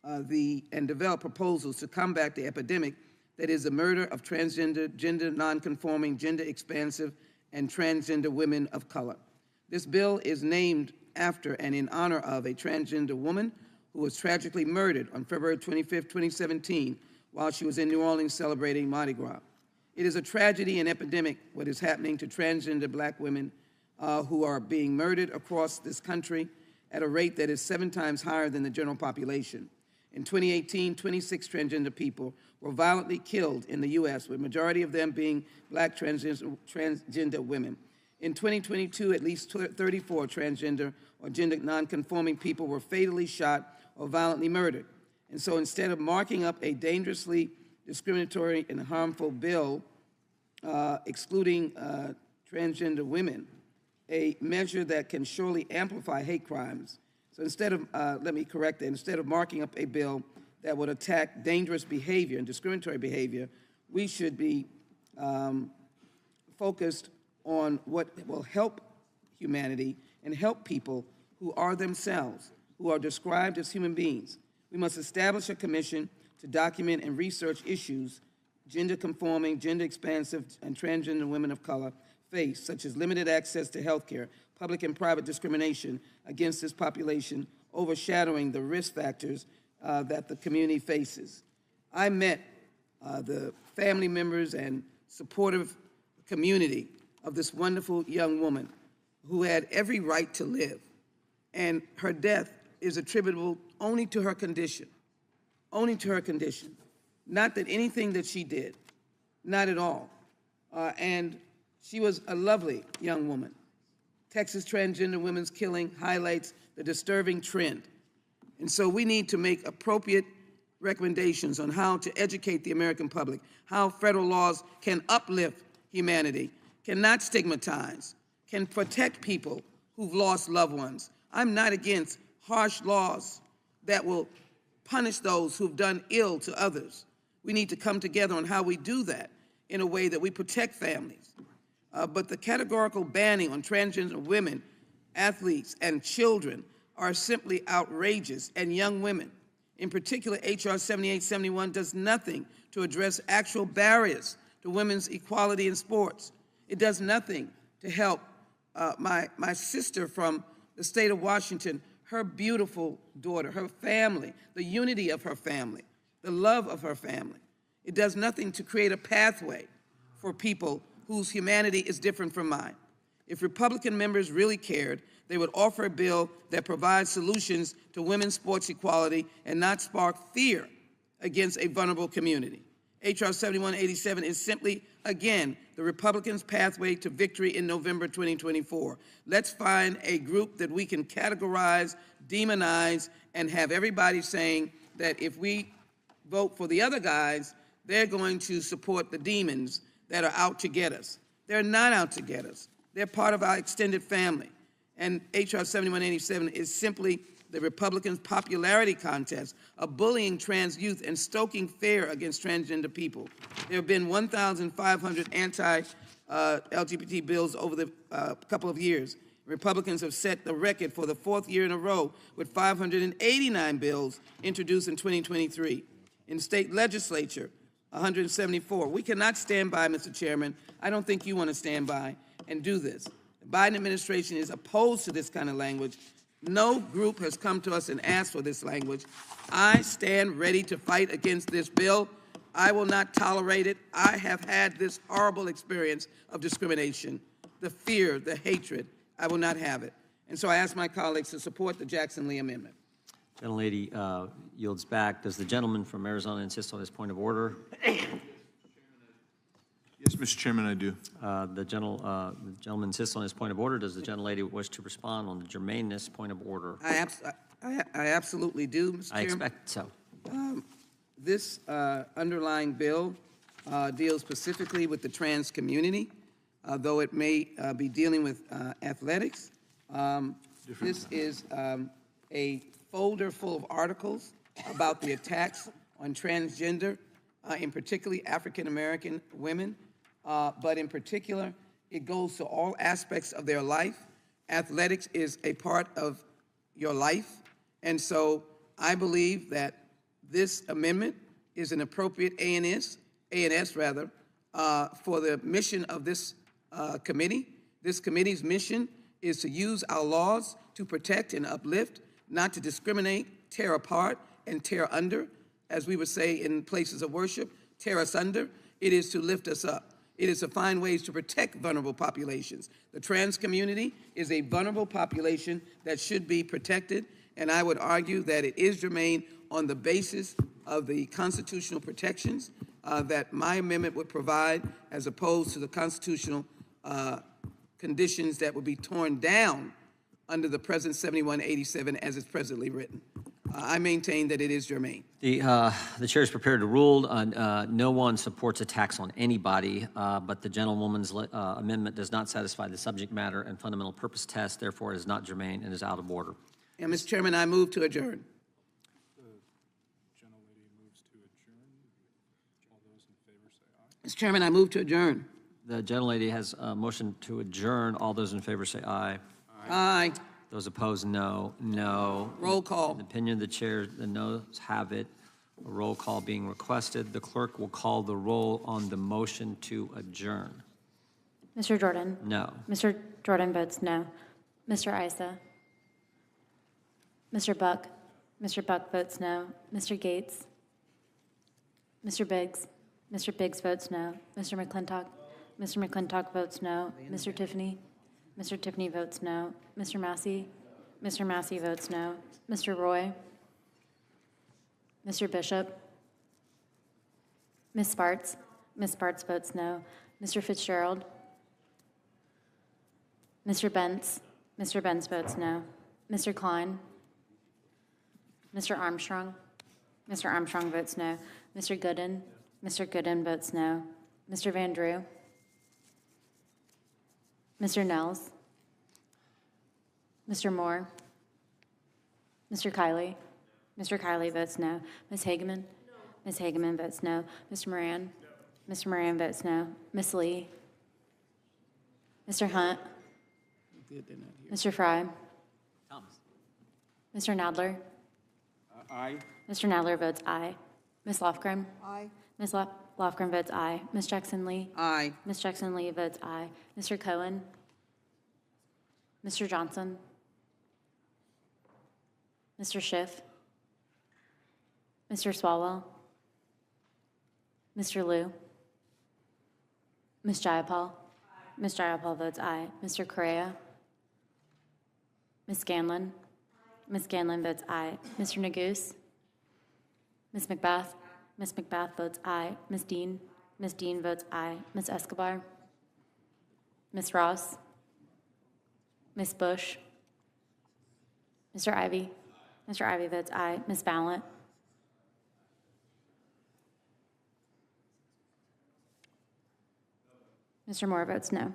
and develop proposals to combat the epidemic that is the murder of transgender, gender nonconforming, gender expansive, and transgender women of color. This bill is named after and in honor of a transgender woman who was tragically murdered on February 25, 2017, while she was in New Orleans celebrating Mardi Gras. It is a tragedy and epidemic what is happening to transgender black women who are being murdered across this country at a rate that is 7 times higher than the general population. In 2018, 26 transgender people were violently killed in the U.S., with the majority of them being black transgender women. In 2022, at least 34 transgender or gender nonconforming people were fatally shot or violently murdered. And so instead of marking up a dangerously discriminatory and harmful bill excluding transgender women, a measure that can surely amplify hate crimes. So instead of, let me correct that, instead of marking up a bill that would attack dangerous behavior and discriminatory behavior, we should be focused on what will help humanity and help people who are themselves, who are described as human beings. We must establish a commission to document and research issues gender conforming, gender expansive, and transgender women of color face, such as limited access to health care, public and private discrimination against this population, overshadowing the risk factors that the community faces. I met the family members and supportive community of this wonderful young woman who had every right to live and her death is attributable only to her condition, not that anything that she did, not at all. And she was a lovely young woman. Texas transgender women's killing highlights the disturbing trend. And so we need to make appropriate recommendations on how to educate the American public, how federal laws can uplift humanity, cannot stigmatize, can protect people who've lost loved ones. I'm not against harsh laws that will punish those who've done ill to others. We need to come together on how we do that in a way that we protect families. But the categorical banning on transgender women, athletes, and children are simply outrageous, and young women. In particular, H.R. 7871 does nothing to address actual barriers to women's equality in sports. It does nothing to help my sister from the state of Washington, her beautiful daughter, her family, the unity of her family, the love of her family. It does nothing to create a pathway for people whose humanity is different from mine. If Republican members really cared, they would offer a bill that provides solutions to women's sports equality and not spark fear against a vulnerable community. H.R. 7187 is simply, again, the Republicans' pathway to victory in November 2024. Let's find a group that we can categorize, demonize, and have everybody saying that if we vote for the other guys, they're going to support the demons that are out to get us. They're not out to get us. They're part of our extended family. And H.R. 7187 is simply the Republicans' popularity contest of bullying trans youth and stoking fear against transgender people. There have been 1,500 anti-LGBT bills over the couple of years. Republicans have set the record for the fourth year in a row with 589 bills introduced in 2023. In state legislature, 174. We cannot stand by, Mr. Chairman. I don't think you want to stand by and do this. The Biden administration is opposed to this kind of language. No group has come to us and asked for this language. I stand ready to fight against this bill. I will not tolerate it. I have had this horrible experience of discrimination, the fear, the hatred. I will not have it. And so I ask my colleagues to support the Jackson-Lee amendment. Gentlelady yields back. Does the gentleman from Arizona insist on his point of order? Yes, Mr. Chairman, I do. The gentleman insists on his point of order. Does the gentlelady wish to respond on the germaneness point of order? I absolutely do, Mr. Chairman. I expect so. This underlying bill deals specifically with the trans community, though it may be dealing with athletics. This is a folder full of articles about the attacks on transgender, in particularly African-American women, but in particular, it goes to all aspects of their life. Athletics is a part of your life, and so I believe that this amendment is an appropriate ANS for the mission of this committee. This committee's mission is to use our laws to protect and uplift, not to discriminate, tear apart, and tear under, as we would say in places of worship, tear us under. It is to lift us up. It is to find ways to protect vulnerable populations. The trans community is a vulnerable population that should be protected, and I would argue that it is germane on the basis of the constitutional protections that my amendment would provide, as opposed to the constitutional conditions that would be torn down under the President 7187 as it's presently written. I maintain that it is germane. The chair is prepared to rule. No one supports attacks on anybody, but the gentlewoman's amendment does not satisfy the subject matter and fundamental purpose test. Therefore, it is not germane and is out of order. And Mr. Chairman, I move to adjourn. Mr. Chairman, I move to adjourn. The gentlelady has a motion to adjourn. All those in favor say aye. Aye. Those opposed, no. No. Roll call. In the opinion of the chair, the noes have it. A roll call being requested. The clerk will call the roll on the motion to adjourn. Mr. Jordan? No. Mr. Jordan votes no. Mr. Issa? Mr. Buck? Mr. Buck votes no. Mr. Gates? Mr. Biggs? Mr. Biggs votes no. Mr. McClintock? Mr. McClintock votes no. Mr. Tiffany? Mr. Tiffany votes no. Mr. Massey? Mr. Massey votes no. Mr. Roy? Mr. Bishop? Ms. Spartz? Ms. Spartz votes no. Mr. Fitzgerald? Mr. Bentz? Mr. Bentz votes no. Mr. Klein? Mr. Armstrong? Mr. Armstrong votes no. Mr. Gooden? Mr. Gooden votes no. Mr. Van Drew? Mr. Nels? Mr. Moore? Mr. Kiley? Mr. Kiley votes no. Ms. Hageman? Ms. Hageman votes no. Mr. Moran? Mr. Moran votes no. Ms. Lee? Mr. Hunt? Mr. Fry? Mr. Nadler? Aye. Mr. Nadler votes aye. Ms. Lofgren? Aye. Ms. Lofgren votes aye. Ms. Jackson Lee? Aye. Ms. Jackson Lee votes aye. Mr. Cohen? Mr. Johnson? Mr. Schiff? Mr. Swalwell? Mr. Liu? Ms. Jayapal? Ms. Jayapal votes aye. Mr. Correa? Ms. Scanlon? Ms. Scanlon votes aye. Mr. Neguse? Ms. McBath? Ms. McBath votes aye. Ms. Dean? Ms. Dean votes aye. Ms. Escobar? Ms. Ross? Ms. Bush? Mr. Ivy? Mr. Ivy votes aye. Ms. Ballant? Mr. Moore votes no.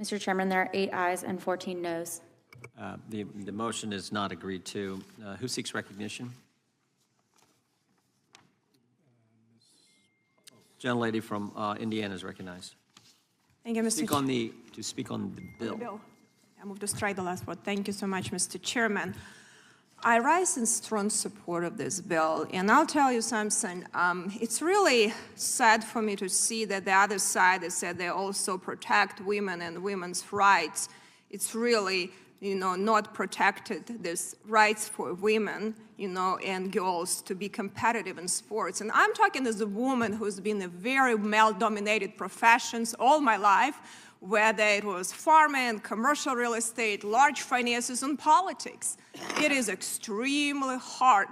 Mr. Chairman, there are 8 ayes and 14 noes. The motion is not agreed to. Who seeks recognition? Gentlelady from Indiana is recognized. Thank you, Mr. To speak on the bill. I move to strike the last word. Thank you so much, Mr. Chairman. I rise in strong support of this bill, and I'll tell you something. It's really sad for me to see that the other side that said they also protect women and women's rights. It's really, not protected these rights for women, and girls to be competitive in sports. And I'm talking as a woman who's been in very male-dominated professions all my life, whether it was farming, commercial real estate, large finances, and politics. It is extremely hard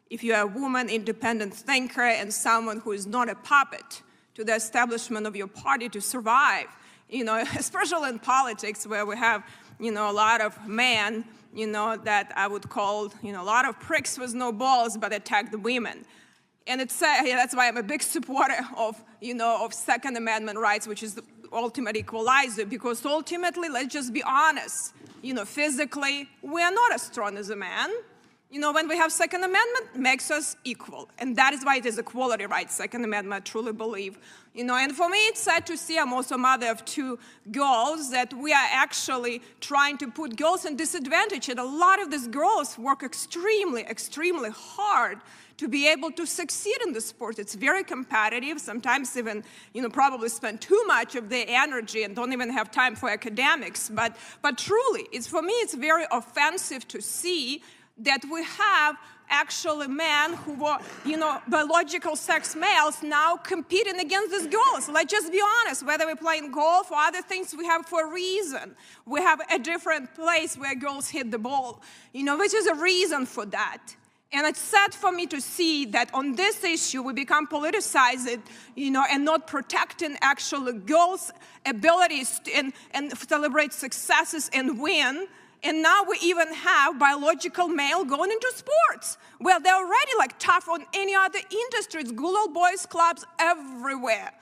if you're a woman, independent thinker, and someone who is not a puppet to the establishment of your party to survive, especially in politics where we have, a lot of men, that I would call, a lot of pricks with no balls but attack the women. And that's why I'm a big supporter of, of Second Amendment rights, which is the ultimate equalizer, because ultimately, let's just be honest, physically, we are not as strong as a man. When we have Second Amendment, it makes us equal. And that is why it is equality rights, Second Amendment, I truly believe. And for me, it's sad to see, I'm also a mother of 2 girls, that we are actually trying to put girls in disadvantage. And a lot of these girls work extremely, extremely hard to be able to succeed in the sport. It's very competitive, sometimes even, probably spend too much of their energy and don't even have time for academics. But truly, for me, it's very offensive to see that we have actually men who were, biological sex males now competing against these girls. Let's just be honest, whether we're playing golf or other things, we have for a reason. We have a different place where girls hit the ball, which is a reason for that. And it's sad for me to see that on this issue, we become politicized, and not protecting actually girls' abilities and celebrate successes and win. And now we even have biological male going into sports, where they're already tough on any other industry. It's good old boys clubs everywhere.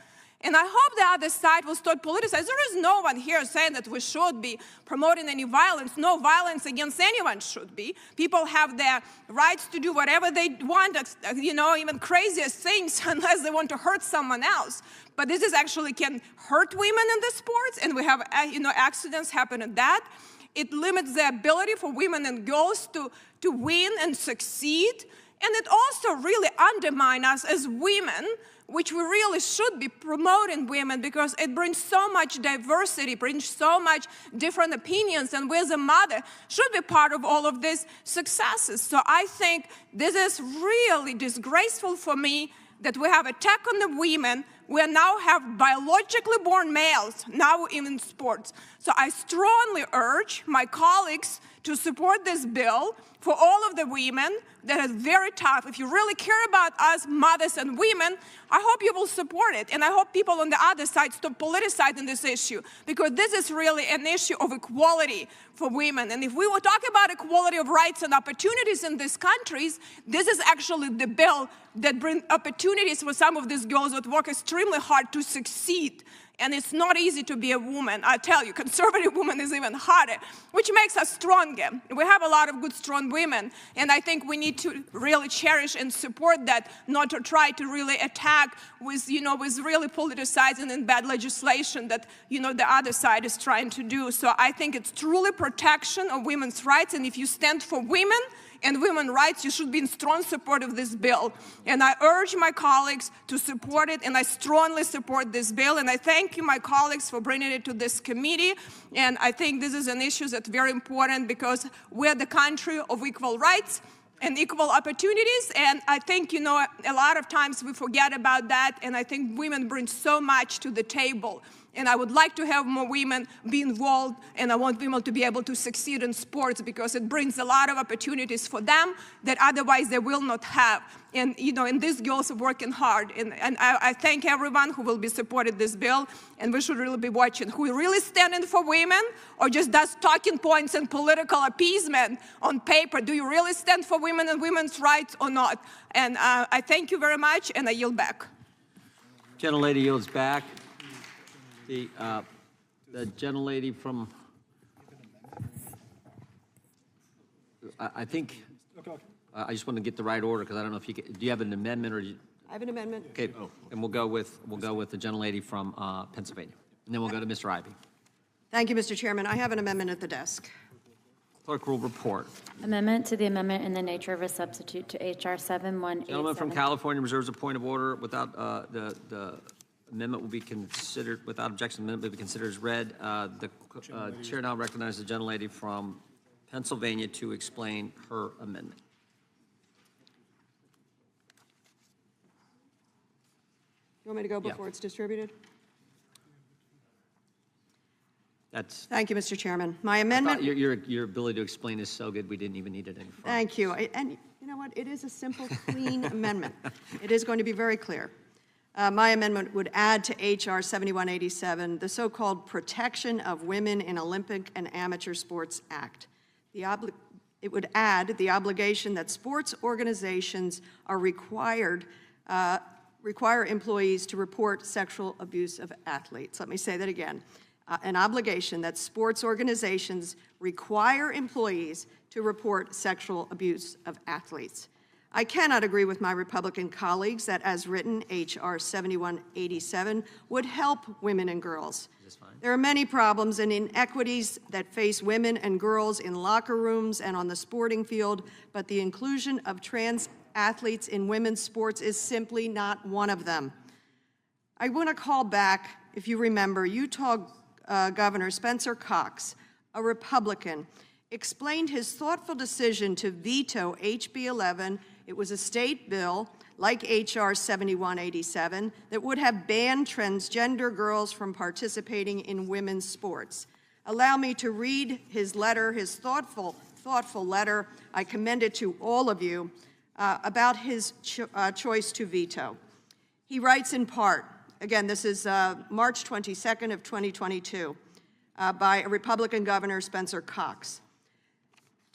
And I hope the other side will start politicizing. There is no one here saying that we should be promoting any violence. No violence against anyone should be. People have their rights to do whatever they want, even craziest things, unless they want to hurt someone else. But this actually can hurt women in the sports, and we have, accidents happen at that. It limits the ability for women and girls to win and succeed. And it also really undermines us as women which we really should be promoting women because it brings so much diversity, brings so much different opinions, and we as a mother should be part of all of these successes. So I think this is really disgraceful for me that we have attack on the women. We now have biologically born males now in sports. So I strongly urge my colleagues to support this bill for all of the women that is very tough. If you really care about us mothers and women, I hope you will support it. And I hope people on the other side stop politicizing this issue, because this is really an issue of equality for women. And if we will talk about equality of rights and opportunities in these countries, this is actually the bill that brings opportunities for some of these girls that work extremely hard to succeed. And it's not easy to be a woman. I tell you, conservative woman is even harder, which makes us stronger. We have a lot of good, strong women, and I think we need to really cherish and support that, not to try to really attack with, with really politicizing and bad legislation that, the other side is trying to do. So I think it's truly protection of women's rights, and if you stand for women and women's rights, you should be in strong support of this bill. And I urge my colleagues to support it, and I strongly support this bill. And I thank you, my colleagues, for bringing it to this committee. And I think this is an issue that's very important because we're the country of equal rights and equal opportunities. And I think, a lot of times we forget about that. And I think women bring so much to the table. And I would like to have more women be involved, and I want women to be able to succeed in sports because it brings a lot of opportunities for them that otherwise they will not have. And, and these girls are working hard. And I thank everyone who will be supporting this bill, and we should really be watching who really standing for women or just does talking points and political appeasement on paper. Do you really stand for women and women's rights or not? And I thank you very much, and I yield back. Gentlelady yields back. The gentlelady from, I think, I just want to get the right order because I don't know if you do you have an amendment or do you? I have an amendment. Okay, and we'll go with the gentlelady from Pennsylvania, and then we'll go to Mr. Ivey. Thank you, Mr. Chairman. I have an amendment at the desk. Clerk will report. Amendment to the amendment in the nature of a substitute to H.R. 7187. Gentleman from California reserves a point of order. Without the amendment will be considered, without objection, the amendment will be considered as read. The chair now recognizes the gentlelady from Pennsylvania to explain her amendment. You want me to go before it's distributed? Thank you, Mr. Chairman. My amendment. Your ability to explain is so good, we didn't even need it any further. Thank you. And you know what? It is a simple, clean amendment. It is going to be very clear. My amendment would add to H.R. 7187 the so-called Protection of Women in Olympic and Amateur Sports Act. It would add the obligation that sports organizations are require employees to report sexual abuse of athletes. Let me say that again. An obligation that sports organizations require employees to report sexual abuse of athletes. I cannot agree with my Republican colleagues that, as written, H.R. 7187 would help women and girls. There are many problems and inequities that face women and girls in locker rooms and on the sporting field, but the inclusion of trans athletes in women's sports is simply not one of them. I want to call back, if you remember, Utah Governor Spencer Cox, a Republican, explained his thoughtful decision to veto HB 11. It was a state bill, like H.R. 7187, that would have banned transgender girls from participating in women's sports. Allow me to read his letter, his thoughtful letter. I commend it to all of you about his choice to veto. He writes in part, again, this is March 22nd of 2022, by a Republican Governor, Spencer Cox.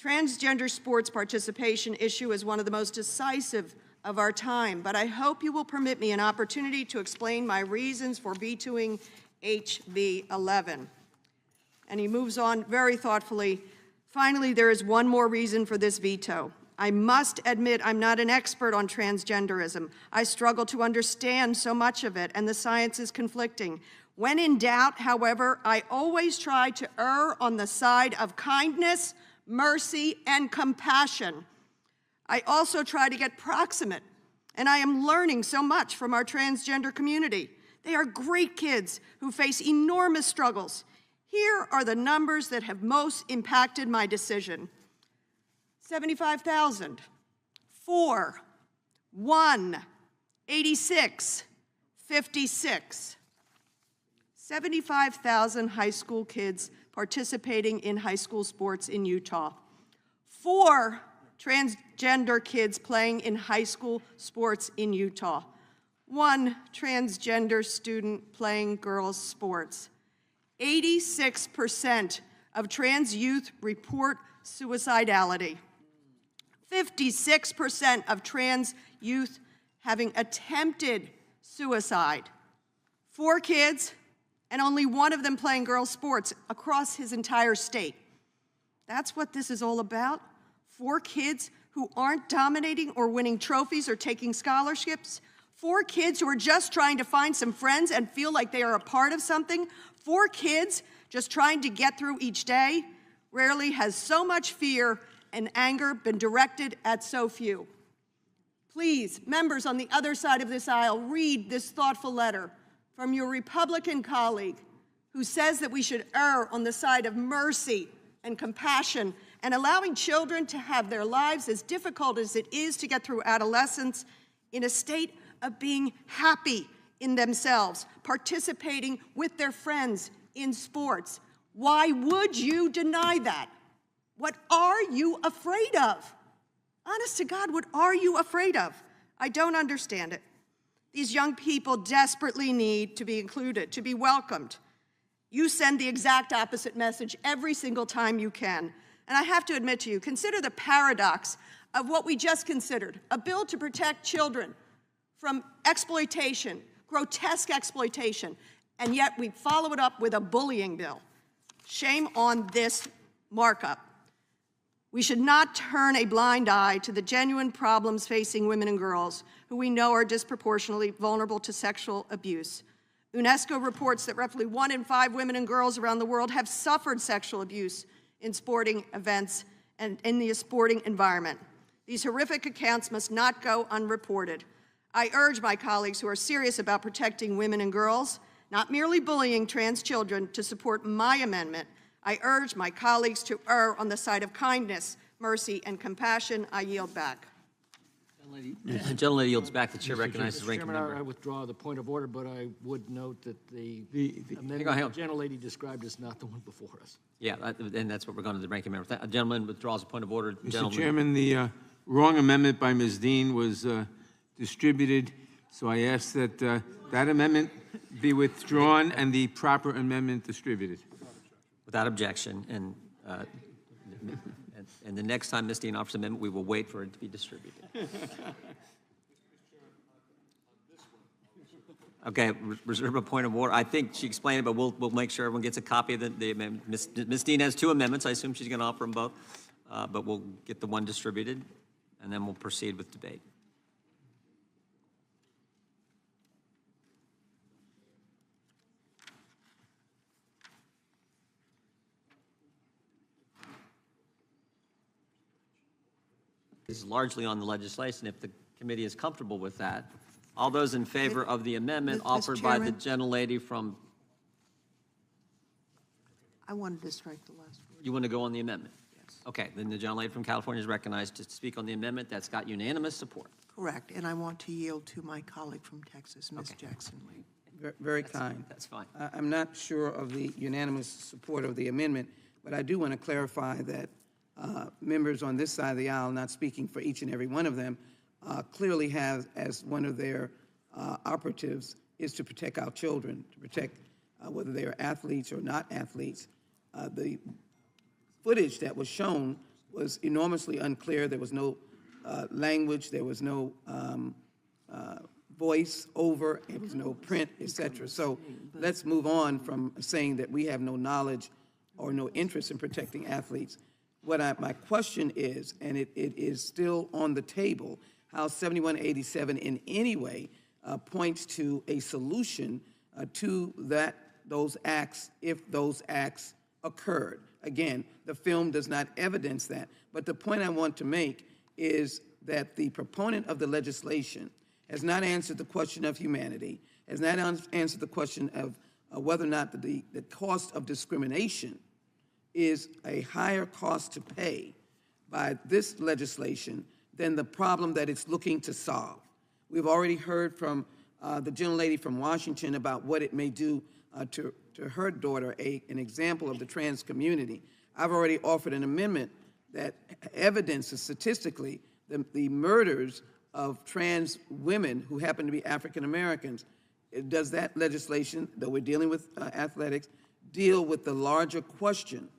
Transgender sports participation issue is one of the most decisive of our time, but I hope you will permit me an opportunity to explain my reasons for vetoing HB 11. And he moves on very thoughtfully. Finally, there is one more reason for this veto. I must admit I'm not an expert on transgenderism. I struggle to understand so much of it, and the science is conflicting. When in doubt, however, I always try to err on the side of kindness, mercy, and compassion. I also try to get proximate And I am learning so much from our transgender community. They are great kids who face enormous struggles. Here are the numbers that have most impacted my decision. 75,000, 4, 1, 86, 56. 75,000 high school kids participating in high school sports in Utah. 4 transgender kids playing in high school sports in Utah. 1 transgender student playing girls' sports. 86% of trans youth report suicidality. 56% of trans youth having attempted suicide. 4 kids, and only 1 of them playing girls' sports across his entire state. That's what this is all about. 4 kids who aren't dominating or winning trophies or taking scholarships. 4 kids who are just trying to find some friends and feel like they are a part of something. 4 kids just trying to get through each day. Rarely has so much fear and anger been directed at so few. Please, members on the other side of this aisle, read this thoughtful letter from your Republican colleague who says that we should err on the side of mercy and compassion and allowing children to have their lives as difficult as it is to get through adolescence in a state of being happy in themselves, participating with their friends in sports. Why would you deny that? What are you afraid of? Honest to God, what are you afraid of? I don't understand it. These young people desperately need to be included, to be welcomed. You send the exact opposite message every single time you can. And I have to admit to you, consider the paradox of what we just considered, a bill to protect children from exploitation, grotesque exploitation, and yet we follow it up with a bullying bill. Shame on this markup. We should not turn a blind eye to the genuine problems facing women and girls who we know are disproportionately vulnerable to sexual abuse. UNESCO reports that roughly 1 in 5 women and girls around the world have suffered sexual abuse in sporting events and in the sporting environment. These horrific accounts must not go unreported. I urge my colleagues who are serious about protecting women and girls, not merely bullying trans children, to support my amendment. I urge my colleagues to err on the side of kindness, mercy, and compassion. I yield back. The gentlelady yields back. The chair recognizes the ranking Chairman, member. I withdraw the point of order, but I would note that the amendment hang on. the gentlelady described is not the one before us. Yeah, and that's what we're going to the ranking member. A gentleman withdraws a point of order. Mr. Chairman, the wrong amendment by Ms. Dean was distributed, so I ask that that amendment be withdrawn and the proper amendment distributed. Without objection, and the next time Ms. Dean offers an amendment, we will wait for it to be distributed. Okay, reserve a point of order. I think she explained it, but we'll make sure everyone gets a copy of the amendment. Ms. Dean has 2 amendments. I assume she's going to offer them both, but we'll get the one distributed, and then we'll proceed with debate. Is largely on the legislation, if the committee is comfortable with that. All those in favor of the amendment offered by the gentlelady from... I wanted to strike the last word. You want to go on the amendment? Yes. Okay, then the gentlelady from California is recognized to speak on the amendment. That's got unanimous support. Correct, and I want to yield to my colleague from Texas, Ms. Jackson Lee. Very kind. That's fine. I'm not sure of the unanimous support of the amendment, but I do want to clarify that members on this side of the aisle, not speaking for each and every one of them, clearly have as one of their operatives is to protect our children, to protect whether they are athletes or not athletes. The footage that was shown was enormously unclear. There was no language, there was no voice over, there was no print, etc. So let's move on from saying that we have no knowledge or no interest in protecting athletes. My question is, and it is still on the table, how 7187 in any way points to a solution to those acts if those acts occurred. Again, the film does not evidence that, but the point I want to make is that the proponent of the legislation has not answered the question of humanity, has not answered the question of whether or not the cost of discrimination is a higher cost to pay by this legislation than the problem that it's looking to solve. We've already heard from the gentlelady from Washington about what it may do to her daughter, an example of the trans community. I've already offered an amendment that evidences statistically the murders of trans women who happen to be African Americans. Does that legislation, though we're dealing with athletics, deal with the larger question?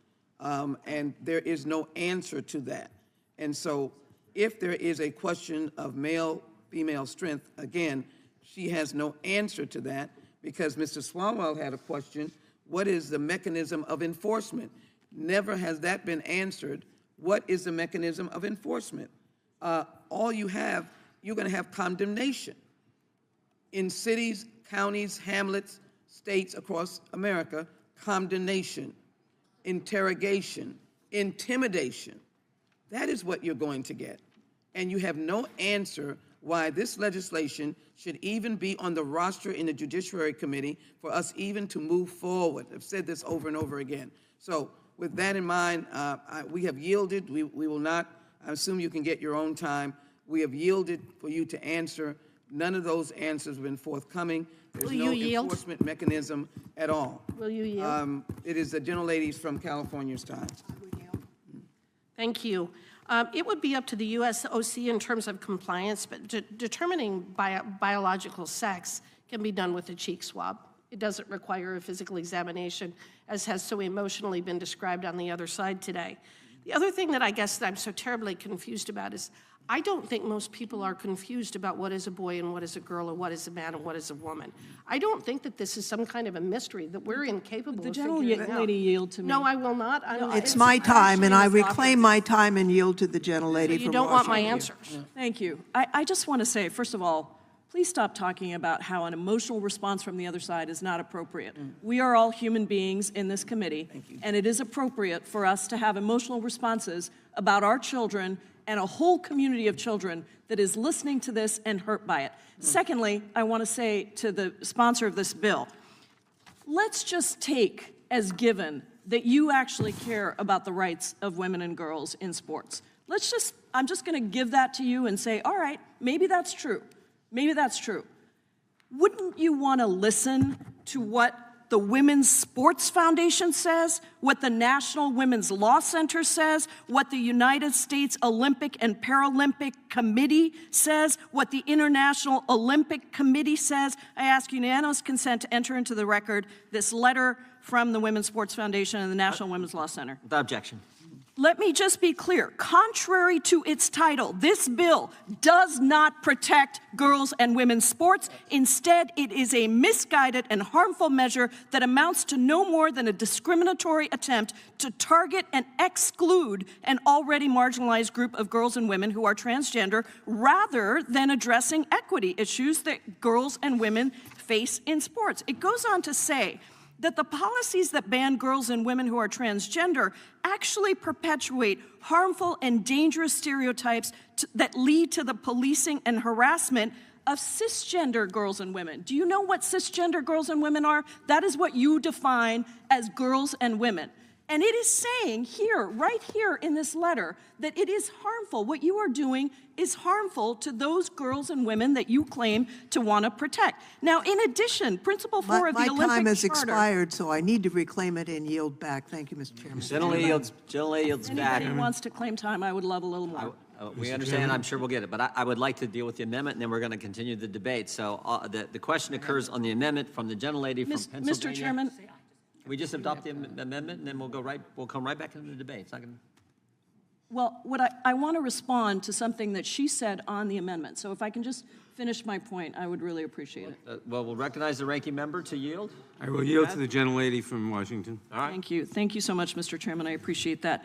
And there is no answer to that. And so if there is a question of male-female strength, again, she has no answer to that, because Mr. Swalwell had a question: what is the mechanism of enforcement? Never has that been answered. What is the mechanism of enforcement? All you have, you're going to have condemnation. In cities, counties, hamlets, states across America, condemnation, interrogation, intimidation. That is what you're going to get. And you have no answer why this legislation should even be on the roster in the Judiciary Committee for us even to move forward. I've said this over and over again. So with that in mind, we have yielded. We will not, I assume you can get your own time. We have yielded for you to answer. None of those answers have been forthcoming. There's no enforcement mechanism at all. Will you yield? It is the gentlelady's from California's time. Thank you. It would be up to the USOC in terms of compliance, but determining biological sex can be done with a cheek swab. It doesn't require a physical examination, as has so emotionally been described on the other side today. The other thing that I guess that I'm so terribly confused about is I don't think most people are confused about what is a boy and what is a girl, or what is a man and what is a woman. I don't think that this is some kind of a mystery that we're incapable of figuring out. Lady yield to me. No, I will not. It's my time, and I reclaim my time and yield to the gentlelady from Washington. You don't want my answers. Thank you. I just want to say, first of all, please stop talking about how an emotional response from the other side is not appropriate. We are all human beings in this committee, and it is appropriate for us to have emotional responses about our children and a whole community of children that is listening to this and hurt by it. Secondly, I want to say to the sponsor of this bill, let's just take as given that you actually care about the rights of women and girls in sports. I'm just going to give that to you and say, all right, maybe that's true. Maybe that's true. Wouldn't you want to listen to what the Women's Sports Foundation says, what the National Women's Law Center says, what the United States Olympic and Paralympic Committee says, what the International Olympic Committee says? I ask unanimous consent to enter into the record this letter from the Women's Sports Foundation and the National Women's Law Center. Without objection. Let me just be clear. Contrary to its title, this bill does not protect girls and women's sports. Instead, it is a misguided and harmful measure that amounts to no more than a discriminatory attempt to target and exclude an already marginalized group of girls and women who are transgender, rather than addressing equity issues that girls and women face in sports. It goes on to say that the policies that ban girls and women who are transgender actually perpetuate harmful and dangerous stereotypes that lead to the policing and harassment of cisgender girls and women. Do you know what cisgender girls and women are? That is what you define as girls and women. And it is saying here, right here in this letter, that it is harmful. What you are doing is harmful to those girls and women that you claim to want to protect. Now, in addition, Principle 4 of the Olympic Charter... My time has expired, so I need to reclaim it and yield back. Thank you, Mr. Chairman. Gentlelady yields back. Anybody who wants to claim time, I would love a little more. We understand. I'm sure we'll get it. But I would like to deal with the amendment, and then we're going to continue the debate. So the question occurs on the amendment from the gentlelady from Pennsylvania. Mr. Chairman... We just adopt the amendment, and then we'll come right back into the debate. It's not going to... Well, I want to respond to something that she said on the amendment. So if I can just finish my point, I would really appreciate it. Well, we'll recognize the ranking member to yield. I will yield to the gentlelady from Washington. All right. Thank you. Thank you so much, Mr. Chairman. I appreciate that.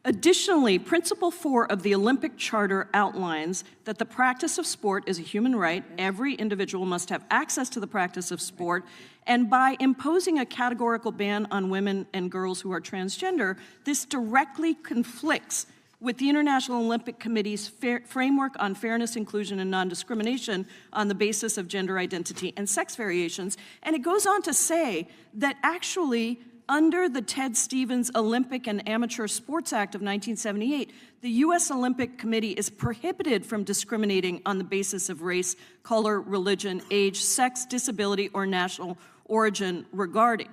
Additionally, Principle 4 of the Olympic Charter outlines that the practice of sport is a human right. Every individual must have access to the practice of sport. And by imposing a categorical ban on women and girls who are transgender, this directly conflicts with the International Olympic Committee's framework on fairness, inclusion, and non-discrimination on the basis of gender identity and sex variations. And it goes on to say that actually, under the Ted Stevens Olympic and Amateur Sports Act of 1978, the U.S. Olympic Committee is prohibited from discriminating on the basis of race, color, religion, age, sex, disability, or national origin regarding.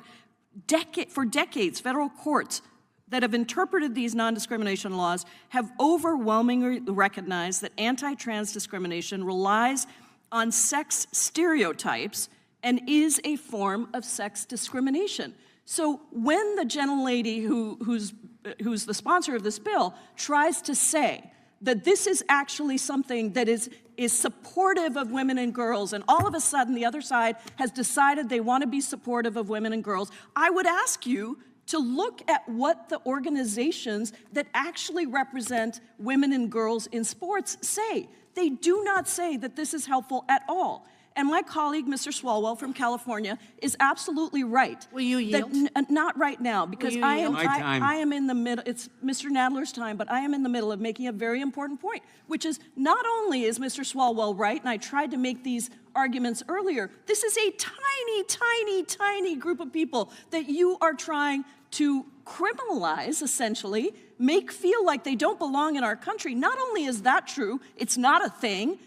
For decades, federal courts that have interpreted these non-discrimination laws have overwhelmingly recognized that anti-trans discrimination relies on sex stereotypes and is a form of sex discrimination. So when the gentlelady who's the sponsor of this bill tries to say that this is actually something that is supportive of women and girls, and all of a sudden the other side has decided they want to be supportive of women and girls, I would ask you to look at what the organizations that actually represent women and girls in sports say. They do not say that this is helpful at all. And my colleague, Mr. Swalwell from California, is absolutely right. Will you yield? Not right now, because you I yield? am in the middle, it's Mr. Nadler's time, but I am in the middle of making a very important point, which is not only is Mr. Swalwell right, and I tried to make these arguments earlier, this is a tiny, tiny, tiny group of people that you are trying to criminalize, essentially, make feel like they don't belong in our country. Not only is that true, it's not a thing,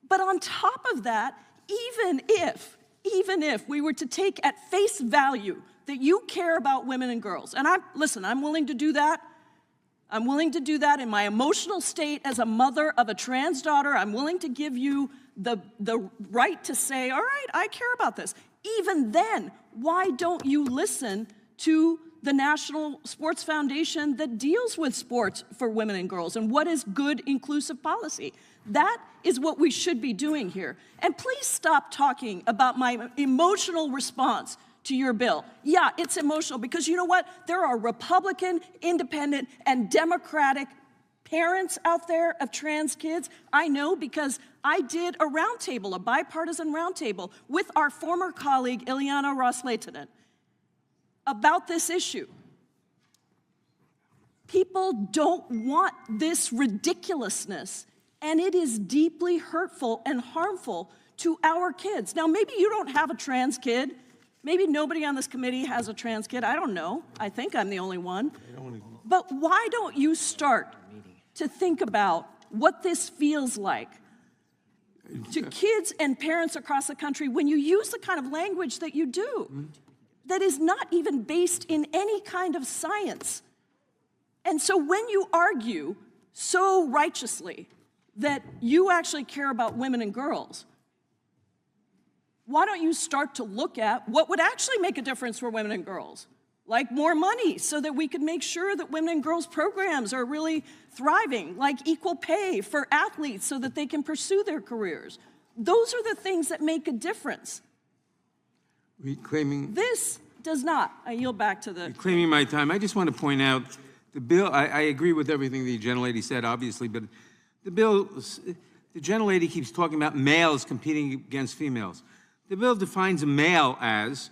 but on top of that, even if we were to take at face value that you care about women and girls, and I'm willing to do that. I'm willing to do that in my emotional state as a mother of a trans daughter. I'm willing to give you the right to say, all right, I care about this. Even then, why don't you listen to the National Sports Foundation that deals with sports for women and girls and what is good inclusive policy? That is what we should be doing here. And please stop talking about my emotional response to your bill. Yeah, it's emotional because you know what? There are Republican, independent, and Democratic parents out there of trans kids. I know because I did a roundtable, a bipartisan roundtable with our former colleague, Ileana Ros-Lehtinen, about this issue. People don't want this ridiculousness, and it is deeply hurtful and harmful to our kids. Now, maybe you don't have a trans kid. Maybe nobody on this committee has a trans kid. I don't know. I think I'm the only one. But why don't you start to think about what this feels like to kids and parents across the country when you use the kind of language that you do, that is not even based in any kind of science? And so when you argue so righteously that you actually care about women and girls, why don't you start to look at what would actually make a difference for women and girls? Like more money so that we could make sure that women and girls programs are really thriving, like equal pay for athletes so that they can pursue their careers. Those are the things that make a difference. Reclaiming This does not. I yield back to the... Reclaiming my time, I just want to point out the bill, I agree with everything the gentlelady said, obviously, but the bill, the gentlelady keeps talking about males competing against females. The bill defines a male as,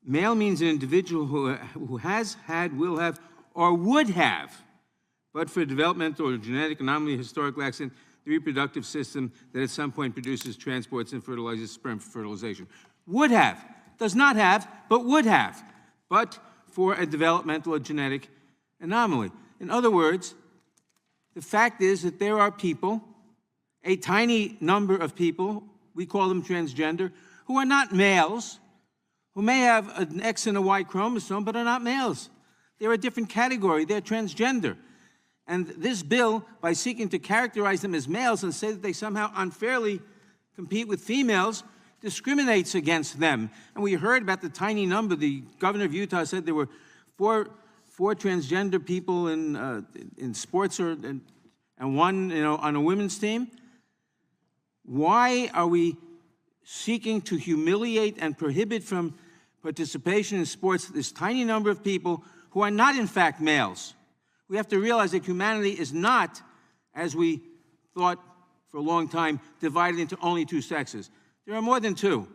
male means an individual who has, had, will have, or would have, but for developmental or genetic anomaly, historical accident, the reproductive system that at some point produces, transports, and fertilizes sperm for fertilization. Would have, does not have, but would have, but for a developmental or genetic anomaly. In other words, the fact is that there are people, a tiny number of people, we call them transgender, who are not males, who may have an X and a Y chromosome, but are not males. They're a different category. They're transgender. And this bill, by seeking to characterize them as males and say that they somehow unfairly compete with females, discriminates against them. And we heard about the tiny number. The governor of Utah said there were four transgender people in sports, and one, on a women's team. Why are we seeking to humiliate and prohibit from participation in sports this tiny number of people who are not, in fact, males? We have to realize that humanity is not, as we thought for a long time, divided into only two sexes. There are more than two.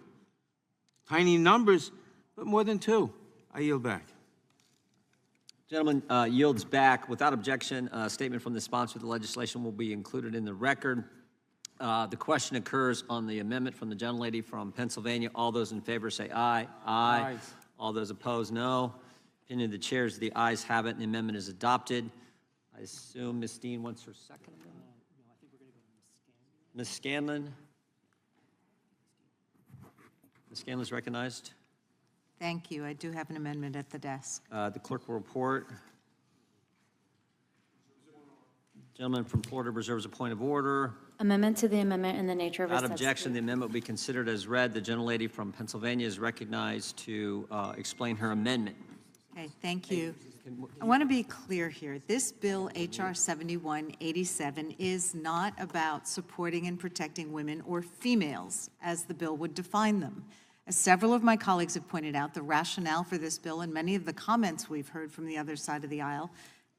Tiny numbers, but more than two. I yield back. Gentleman yields back. Without objection, a statement from the sponsor of the legislation will be included in the record. The question occurs on the amendment from the gentlelady from Pennsylvania. All those in favor say aye. Aye. All those opposed, no. Opinion of the chair is the ayes have it, and the amendment is adopted. I assume Ms. Dean wants her second amendment? No, I think we're going to go to Ms. Scanlon. Ms. Scanlon is recognized. Thank you. I do have an amendment at the desk. The clerk will report. Gentleman from Florida reserves a point of order. Amendment to the amendment in the nature of a Without substitute. objection, the amendment will be considered as read. The gentlelady from Pennsylvania is recognized to explain her amendment. Okay, thank you. I want to be clear here. This bill, H.R. 7187, is not about supporting and protecting women or females, as the bill would define them. As several of my colleagues have pointed out, the rationale for this bill and many of the comments we've heard from the other side of the aisle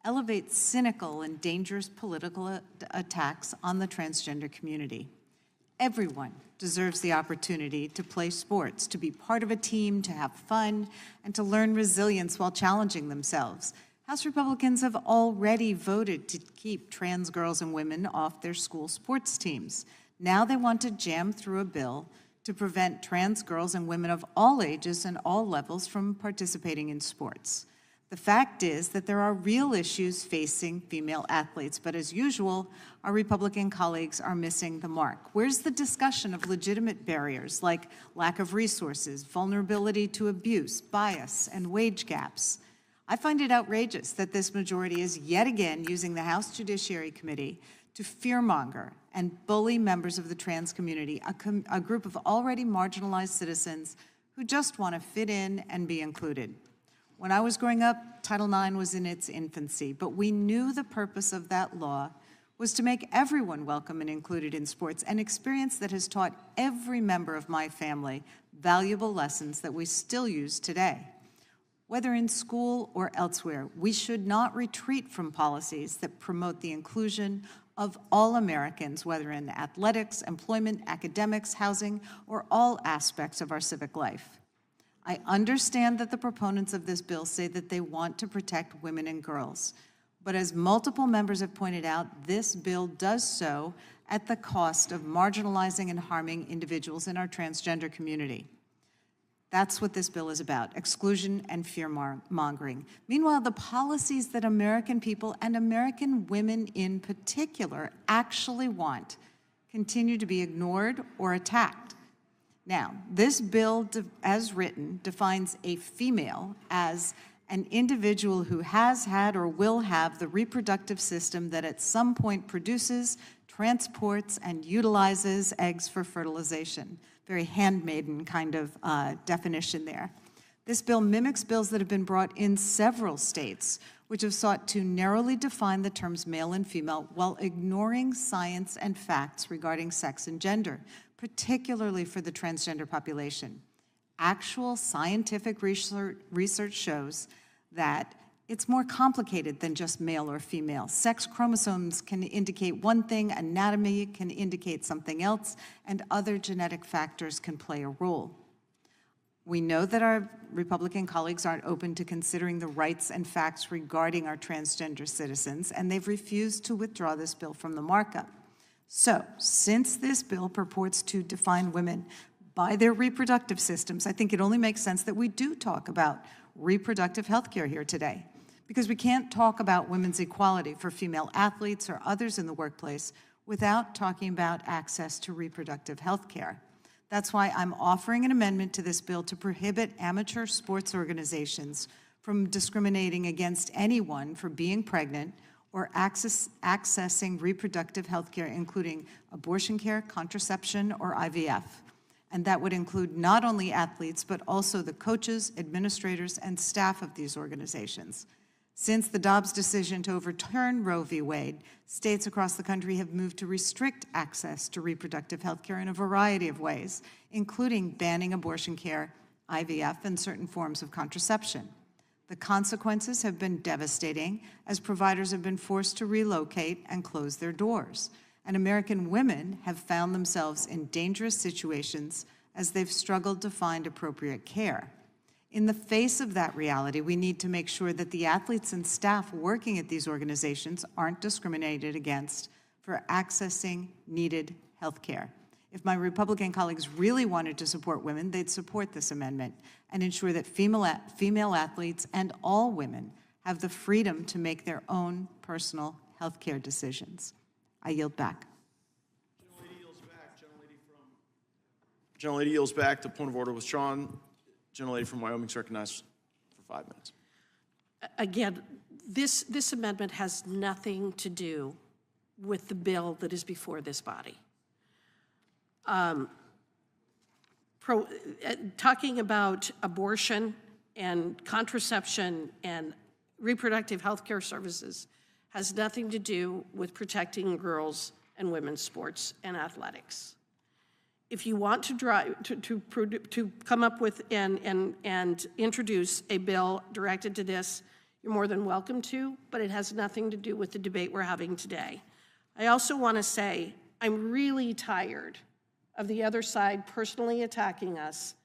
elevate cynical and dangerous political attacks on the transgender community. Everyone deserves the opportunity to play sports, to be part of a team, to have fun, and to learn resilience while challenging themselves. House Republicans have already voted to keep trans girls and women off their school sports teams. Now they want to jam through a bill to prevent trans girls and women of all ages and all levels from participating in sports. The fact is that there are real issues facing female athletes, but as usual, our Republican colleagues are missing the mark. Where's the discussion of legitimate barriers like lack of resources, vulnerability to abuse, bias, and wage gaps? I find it outrageous that this majority is yet again using the House Judiciary Committee to fearmonger and bully members of the trans community, a group of already marginalized citizens who just want to fit in and be included. When I was growing up, Title IX was in its infancy, but we knew the purpose of that law was to make everyone welcome and included in sports, an experience that has taught every member of my family valuable lessons that we still use today. Whether in school or elsewhere, we should not retreat from policies that promote the inclusion of all Americans, whether in athletics, employment, academics, housing, or all aspects of our civic life. I understand that the proponents of this bill say that they want to protect women and girls, but as multiple members have pointed out, this bill does so at the cost of marginalizing and harming individuals in our transgender community. That's what this bill is about, exclusion and fear-mongering. Meanwhile, the policies that American people and American women in particular actually want continue to be ignored or attacked. Now, this bill, as written, defines a female as an individual who has had or will have the reproductive system that at some point produces, transports, and utilizes eggs for fertilization. Very handmaiden kind of definition there. This bill mimics bills that have been brought in several states, which have sought to narrowly define the terms male and female while ignoring science and facts regarding sex and gender, particularly for the transgender population. Actual scientific research shows that it's more complicated than just male or female. Sex chromosomes can indicate one thing, anatomy can indicate something else, and other genetic factors can play a role. We know that our Republican colleagues aren't open to considering the rights and facts regarding our transgender citizens, and they've refused to withdraw this bill from the markup. So, since this bill purports to define women by their reproductive systems, I think it only makes sense that we do talk about reproductive health care here today, because we can't talk about women's equality for female athletes or others in the workplace without talking about access to reproductive health care. That's why I'm offering an amendment to this bill to prohibit amateur sports organizations from discriminating against anyone for being pregnant or accessing reproductive health care, including abortion care, contraception, or IVF. And that would include not only athletes, but also the coaches, administrators, and staff of these organizations. Since the Dobbs decision to overturn Roe v. Wade, states across the country have moved to restrict access to reproductive health care in a variety of ways, including banning abortion care, IVF, and certain forms of contraception. The consequences have been devastating as providers have been forced to relocate and close their doors. And American women have found themselves in dangerous situations as they've struggled to find appropriate care. In the face of that reality, we need to make sure that the athletes and staff working at these organizations aren't discriminated against for accessing needed health care. If my Republican colleagues really wanted to support women, they'd support this amendment and ensure that female athletes and all women have the freedom to make their own personal health care decisions. I yield back. Gentlelady yields back. The point of order withdrawn. Gentlelady from Wyoming is recognized for 5 minutes. Again, this amendment has nothing to do with the bill that is before this body. Talking about abortion and contraception and reproductive health care services has nothing to do with protecting girls and women's sports and athletics. If you want to come up with and introduce a bill directed to this, you're more than welcome to, but it has nothing to do with the debate we're having today. I also want to say I'm really tired of the other side personally attacking us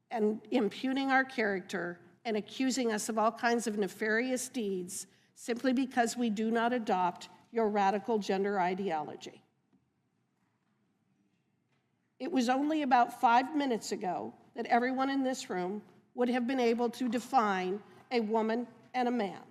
and impugning our character and accusing us of all kinds of nefarious deeds simply because we do not adopt your radical gender ideology. It was only about 5 minutes ago that everyone in this room would have been able to define a woman and a man.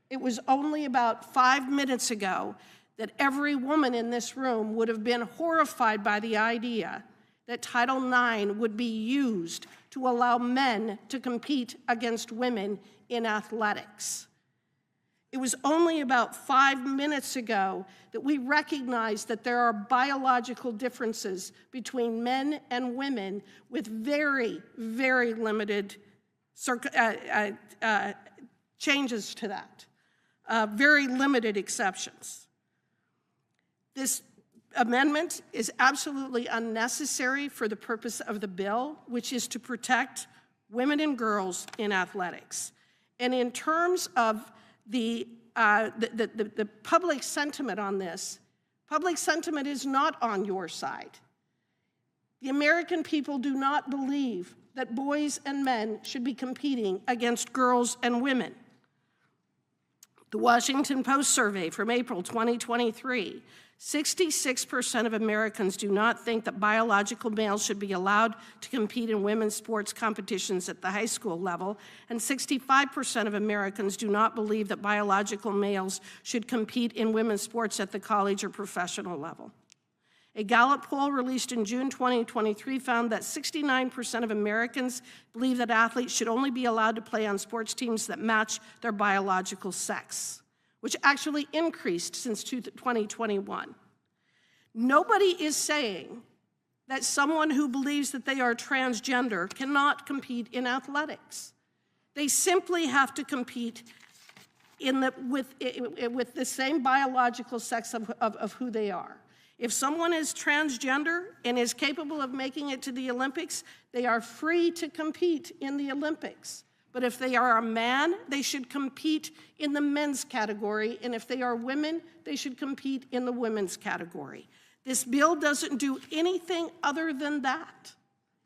It was only about 5 minutes ago that every woman in this room would have been horrified by the idea that Title IX would be used to allow men to compete against women in athletics. It was only about 5 minutes ago that we recognized that there are biological differences between men and women with very, very limited changes to that, very limited exceptions. This amendment is absolutely unnecessary for the purpose of the bill, which is to protect women and girls in athletics. And in terms of the public sentiment on this, public sentiment is not on your side. The American people do not believe that boys and men should be competing against girls and women. The Washington Post survey from April 2023, 66% of Americans do not think that biological males should be allowed to compete in women's sports competitions at the high school level, and 65% of Americans do not believe that biological males should compete in women's sports at the college or professional level. A Gallup poll released in June 2023 found that 69% of Americans believe that athletes should only be allowed to play on sports teams that match their biological sex, which actually increased since 2021. Nobody is saying that someone who believes that they are transgender cannot compete in athletics. They simply have to compete with the same biological sex of who they are. If someone is transgender and is capable of making it to the Olympics, they are free to compete in the Olympics. But if they are a man, they should compete in the men's category, and if they are women, they should compete in the women's category. This bill doesn't do anything other than that.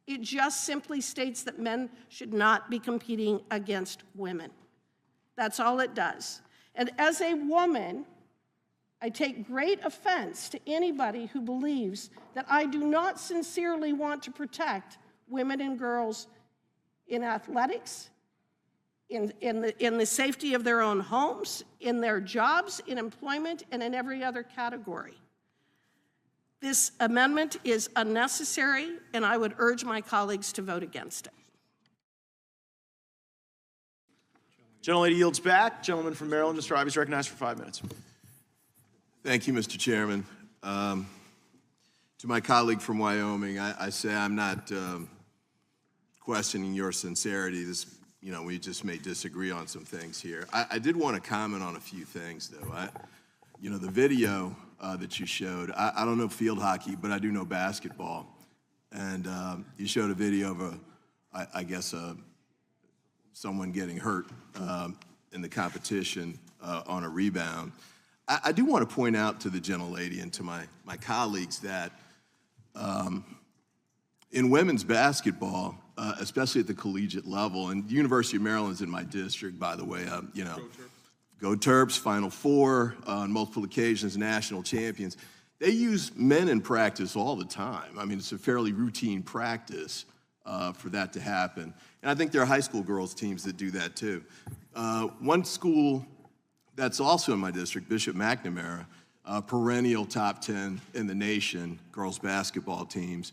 It just simply states that men should not be competing against women. That's all it does. And as a woman, I take great offense to anybody who believes that I do not sincerely want to protect women and girls in athletics, in the safety of their own homes, in their jobs, in employment, and in every other category. This amendment is unnecessary, and I would urge my colleagues to vote against it. Gentlelady yields back. Gentleman from Maryland, Mr. Ivey, is recognized for 5 minutes. Thank you, Mr. Chairman. To my colleague from Wyoming, I say I'm not questioning your sincerity. We just may disagree on some things here. I did want to comment on a few things, though. The video that you showed, I don't know field hockey, but I do know basketball. And you showed a video of I guess someone getting hurt in the competition on a rebound. I do want to point out to the gentlelady and to my colleagues that In women's basketball, especially at the collegiate level, and the University of Maryland's in my district, by the way, you know, Go Terps, Final Four, on multiple occasions, national champions. They use men in practice all the time. I mean, it's a fairly routine practice for that to happen. And I think there are high school girls teams that do that too. One school that's also in my district, Bishop McNamara, perennial top 10 in the nation, girls basketball teams.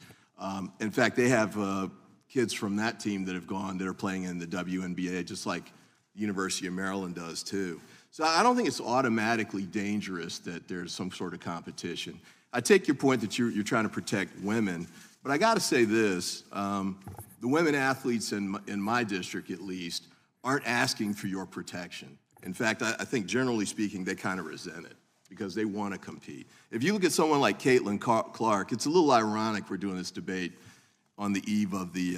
In fact, they have kids from that team that have gone that are playing in the WNBA, just like the University of Maryland does too. So I don't think it's automatically dangerous that there's some sort of competition. I take your point that you're trying to protect women, but I got to say this, the women athletes in my district at least aren't asking for your protection. In fact, I think generally speaking, they kind of resent it because they want to compete. If you look at someone like Caitlin Clark, it's a little ironic we're doing this debate on the eve of the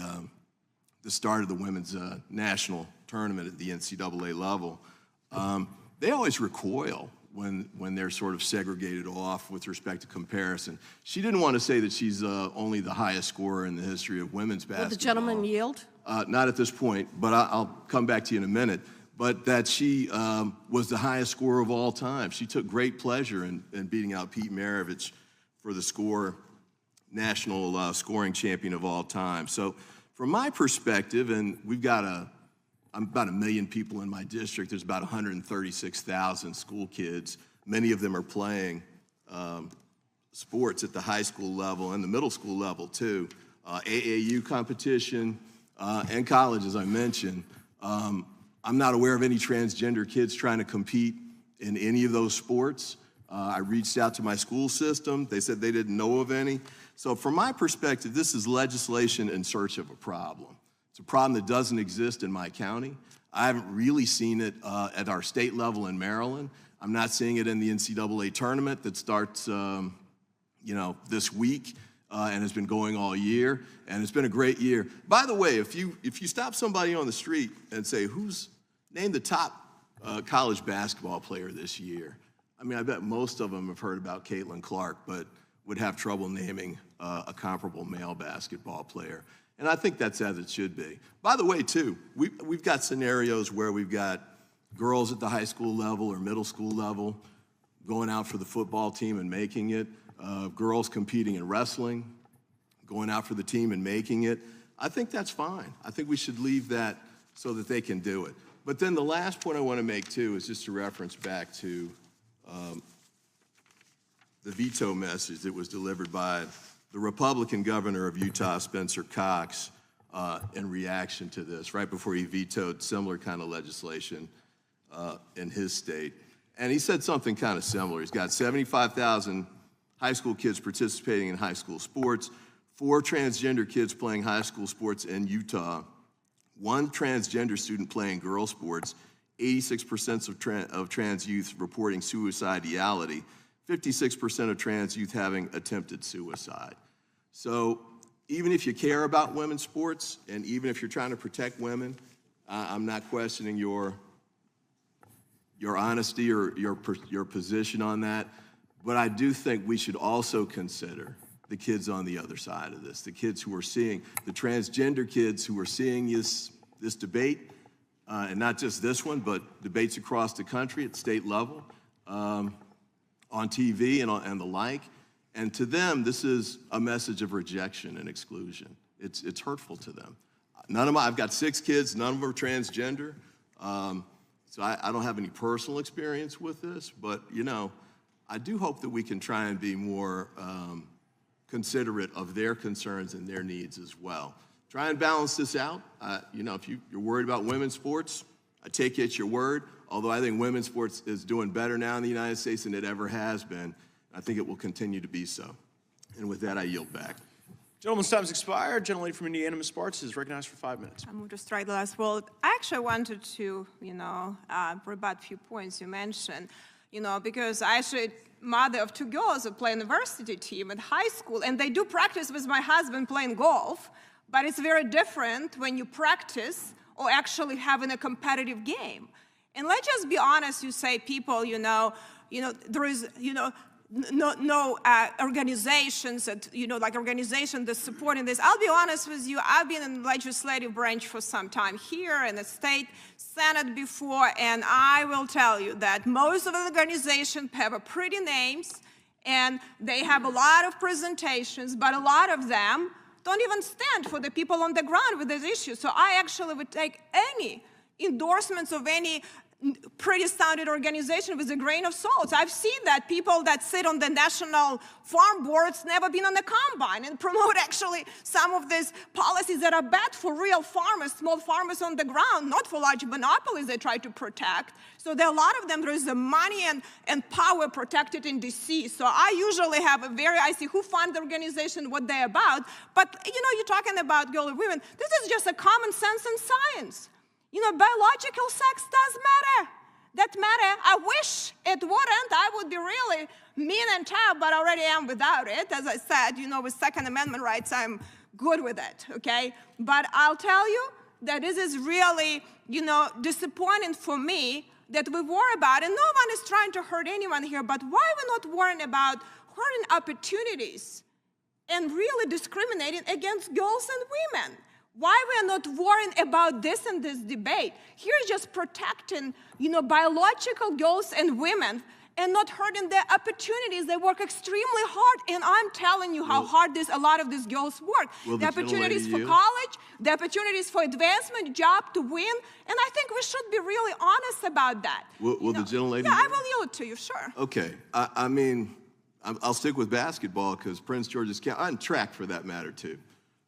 start of the women's national tournament at the NCAA level. They always recoil when they're sort of segregated off with respect to comparison. She didn't want to say that she's only the highest scorer in the history of women's basketball. Will the gentleman yield? Not at this point, but I'll come back to you in a minute. But that she was the highest scorer of all time. She took great pleasure in beating out Pete Maravich for the national scoring champion of all time. So from my perspective, and we've got I'm about 1 million people in my district. There's about 136,000 school kids. Many of them are playing sports at the high school level and the middle school level too. AAU competition and college, as I mentioned. I'm not aware of any transgender kids trying to compete in any of those sports. I reached out to my school system. They said they didn't know of any. So from my perspective, this is legislation in search of a problem. It's a problem that doesn't exist in my county. I haven't really seen it at our state level in Maryland. I'm not seeing it in the NCAA tournament that starts this week and has been going all year, and it's been a great year. By the way, if you stop somebody on the street and say, name the top college basketball player this year, I mean, I bet most of them have heard about Caitlin Clark, but would have trouble naming a comparable male basketball player. And I think that's as it should be. By the way, too, we've got scenarios where we've got girls at the high school level or middle school level going out for the football team and making it, girls competing in wrestling, going out for the team and making it. I think that's fine. I think we should leave that so that they can do it. But then the last point I want to make, too, is just to reference back to the veto message that was delivered by the Republican governor of Utah, Spencer Cox, in reaction to this, right before he vetoed similar kind of legislation in his state. And he said something kind of similar. He's got 75,000 high school kids participating in high school sports, 4 transgender kids playing high school sports in Utah, 1 transgender student playing girls sports, 86% of trans youth reporting suicidality, 56% of trans youth having attempted suicide. So even if you care about women's sports, and even if you're trying to protect women, I'm not questioning your honesty or your position on that, but I do think we should also consider the kids on the other side of this, the kids who are seeing, the transgender kids who are seeing this debate, and not just this one, but debates across the country at state level, on TV and the like. And to them, this is a message of rejection and exclusion. It's hurtful to them. I've got 6 kids, none of them are transgender. So I don't have any personal experience with this, but I do hope that we can try and be more considerate of their concerns and their needs as well. Try and balance this out. If you're worried about women's sports, I take you at your word, although I think women's sports is doing better now in the United States than it ever has been. I think it will continue to be so. And with that, I yield back. Gentleman's time's expired. Gentlelady from Indiana, Ms. Sparks, is recognized for 5 minutes. I'm going to strike the last word. I actually wanted to, rebut a few points you mentioned, because I actually mother of 2 girls who play on the varsity team at high school, and they do practice with my husband playing golf, but it's very different when you practice or actually having a competitive game. And let's just be honest, you say people, there is, organizations that, like organizations that's supporting this. I'll be honest with you, I've been in the legislative branch for some time here in the state Senate before, and I will tell you that most of the organizations have a pretty names, and they have a lot of presentations, but a lot of them don't even stand for the people on the ground with this issue. So I actually would take any endorsements of any pretty sounded organization with a grain of salt. I've seen that people that sit on the national farm boards never been on the combine and promote actually some of these policies that are bad for real farmers, small farmers on the ground, not for large monopolies they try to protect. So there are a lot of them, there is the money and power protected in DC. So I usually have I see who fund the organization, what they're about. But you're talking about girls and women. This is just a common sense and science. Biological sex does matter. That matter. I wish it wouldn't. I would be really mean and tough, but I already am without it. As I said, with Second Amendment rights, I'm good with it, okay? But I'll tell you that this is really, disappointing for me that we worry about, and no one is trying to hurt anyone here, but why are we not worrying about hurting opportunities and really discriminating against girls and women? Why we are not worrying about this in this debate? Here's just protecting, biological girls and women and not hurting their opportunities. They work extremely hard, and I'm telling you how hard a lot of these girls work. The opportunities for college, the opportunities for advancement, job to win, and I think we should be really honest about that. Will the gentlelady? Yeah, I will yield it to you, sure. Okay. I'll stick with basketball because Prince George's County, and track for that matter too.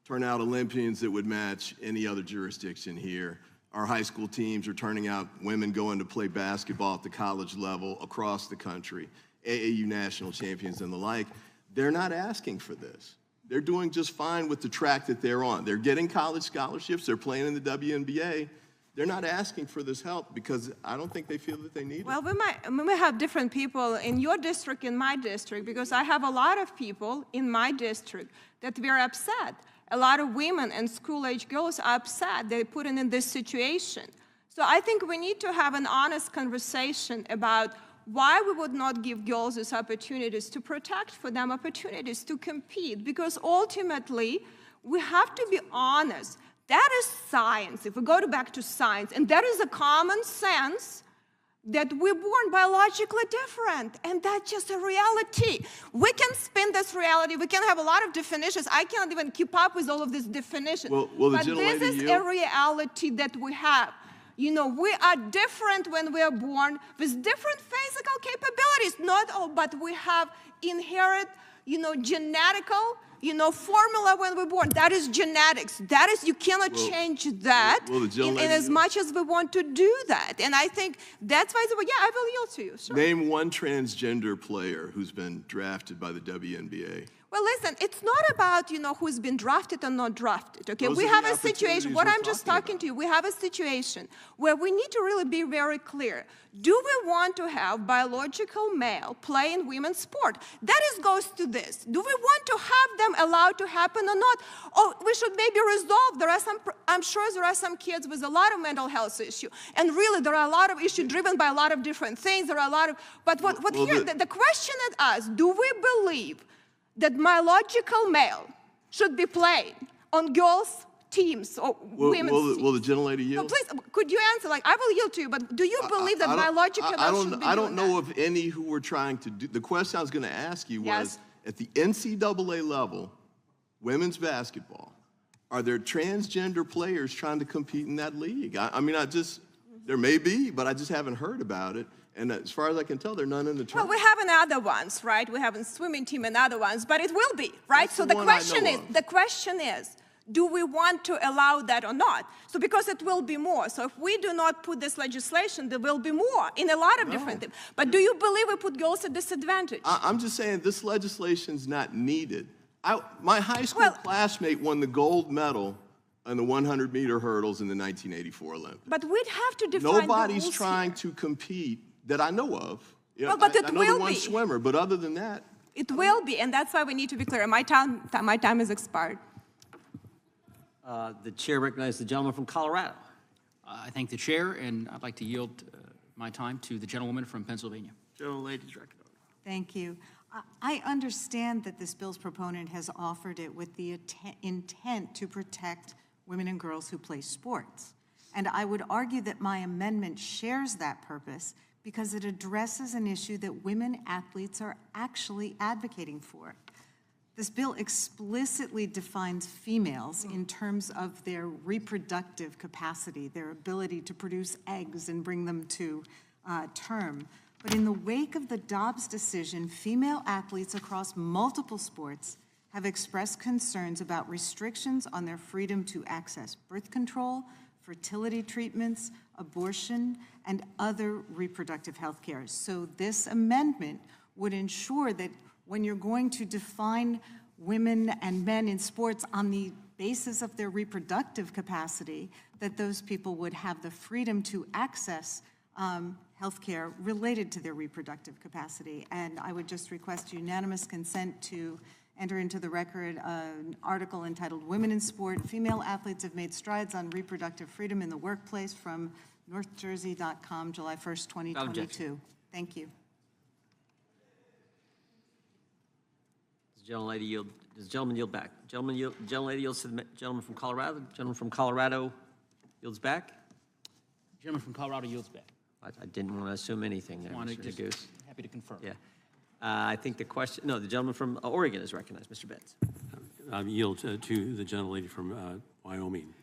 Turn out Olympians that would match any other jurisdiction here. Our high school teams are turning out women going to play basketball at the college level across the country, AAU national champions and the like. They're not asking for this. They're doing just fine with the track that they're on. They're getting college scholarships. They're playing in the WNBA. They're not asking for this help because I don't think they feel that they need it. Well, we may have different people in your district, in my district, because I have a lot of people in my district that were upset. A lot of women and school-age girls are upset they're put in this situation. So I think we need to have an honest conversation about why we would not give girls these opportunities, to protect for them opportunities to compete, because ultimately we have to be honest. That is science, if we go back to science, and that is a common sense that we're born biologically different, and that's just a reality. We can spin this reality. We can have a lot of definitions. I can't even keep up with all of these definitions. But this is a reality that we have. We are different when we are born with different physical capabilities. Not all, but we have inherent, genetical, formula when we're born. That is genetics. That is, you cannot change that in as much as we want to do that. And I think that's why, I will yield to you. Sure. Name one transgender player who's been drafted by the WNBA. Well, listen, it's not about, who's been drafted or not drafted, okay? We have a situation, what I'm just talking to you, we have a situation where we need to really be very clear. Do we want to have biological male play in women's sport? That goes to this. Do we want to have them allowed to happen or not? Or we should maybe resolve, I'm sure there are some kids with a lot of mental health issues. And really, there are a lot of issues driven by a lot of different things. There are a lot of, but the question at us, do we believe that biological male should be playing on girls' teams or women's teams? Will the gentlelady yield? No, please, could you answer? I will yield to you, but do you believe that biological male should be I don't know of any who were trying to do. The question I was going to ask you was, at the NCAA level, women's basketball, are there transgender players trying to compete in that league? There may be, but I just haven't heard about it. And as far as I can tell, there are none in the tournament. Well, we have other ones, right? We have a swimming team and other ones, but it will be, right? So the question is, do we want to allow that or not? So because it will be more. So if we do not put this legislation, there will be more in a lot of different things. But do you believe we put girls at disadvantage? I'm just saying this legislation's not needed. My high school classmate won the gold medal on the 100-meter hurdles in the 1984 Olympics. But we'd have to define Nobody's trying to compete that I know of. But it I know will the one swimmer, but other than that. It will be, and that's why we need to be clear. My time is expired. The chair recognizes the gentleman from Colorado. I thank the chair, and I'd like to yield my time to the gentlewoman from Pennsylvania. Gentlelady's recognized. Thank you. I understand that this bill's proponent has offered it with the intent to protect women and girls who play sports. And I would argue that my amendment shares that purpose because it addresses an issue that women athletes are actually advocating for. This bill explicitly defines females in terms of their reproductive capacity, their ability to produce eggs and bring them to term. But in the wake of the Dobbs decision, female athletes across multiple sports have expressed concerns about restrictions on their freedom to access birth control, fertility treatments, abortion, and other reproductive health care. So this amendment would ensure that when you're going to define women and men in sports on the basis of their reproductive capacity, that those people would have the freedom to access health care related to their reproductive capacity. And I would just request unanimous consent to enter into the record an article entitled Women in Sport, Female Athletes Have Made Strides on Reproductive Freedom in the Workplace from NorthJersey.com, July 1st, 2022. Thank you. Does the gentleman yield back? Gentlelady yields to the gentleman from Colorado. Gentleman from Colorado yields back. Gentleman from Colorado yields back. I didn't want to assume anything there, Mr. Goose. Happy to confirm. Yeah. I think the question, no, the gentleman from Oregon is recognized. Mr. Betts. I yield to the gentlelady from Wyoming.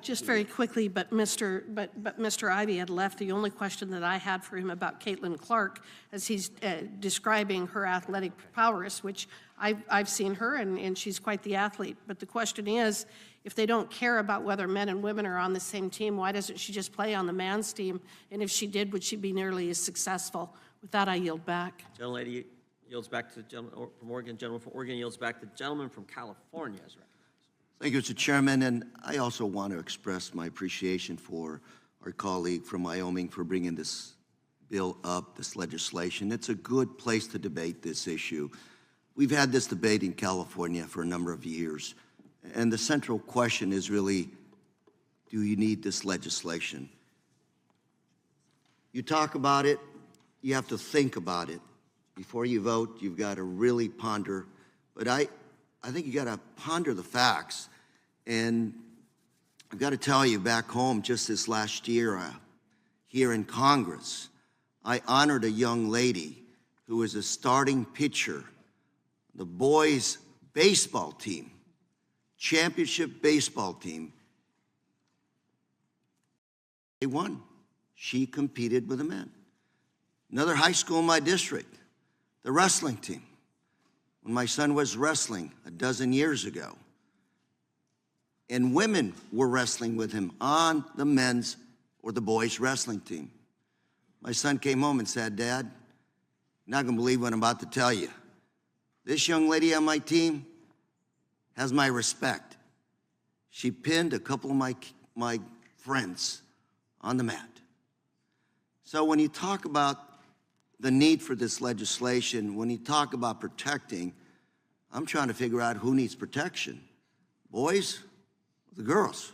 Just very quickly, but Mr. Ivey had left. The only question that I had for him about Caitlin Clark, as he's describing her athletic prowess, which I've seen her, and she's quite the athlete. But the question is, if they don't care about whether men and women are on the same team, why doesn't she just play on the man's team? And if she did, would she be nearly as successful? With that, I yield back. Gentlelady yields back to the gentleman from Oregon. Gentleman from Oregon yields back to the gentleman from California is recognized. Thank you, Mr. Chairman, and I also want to express my appreciation for our colleague from Wyoming for bringing this bill up, this legislation. It's a good place to debate this issue. We've had this debate in California for a number of years, and the central question is really, do you need this legislation? You talk about it, you have to think about it. Before you vote, you've got to really ponder, but I think you got to ponder the facts. And I've got to tell you, back home, just this last year, here in Congress, I honored a young lady who was a starting pitcher, the boys' baseball team, championship baseball team. They won. She competed with the men. Another high school in my district, the wrestling team. When my son was wrestling a dozen years ago, and women were wrestling with him on the men's or the boys' wrestling team. My son came home and said, "Dad, you're not going to believe what I'm about to tell you. This young lady on my team has my respect. She pinned a couple of my friends on the mat." So when you talk about the need for this legislation, when you talk about protecting, I'm trying to figure out who needs protection. Boys or the girls?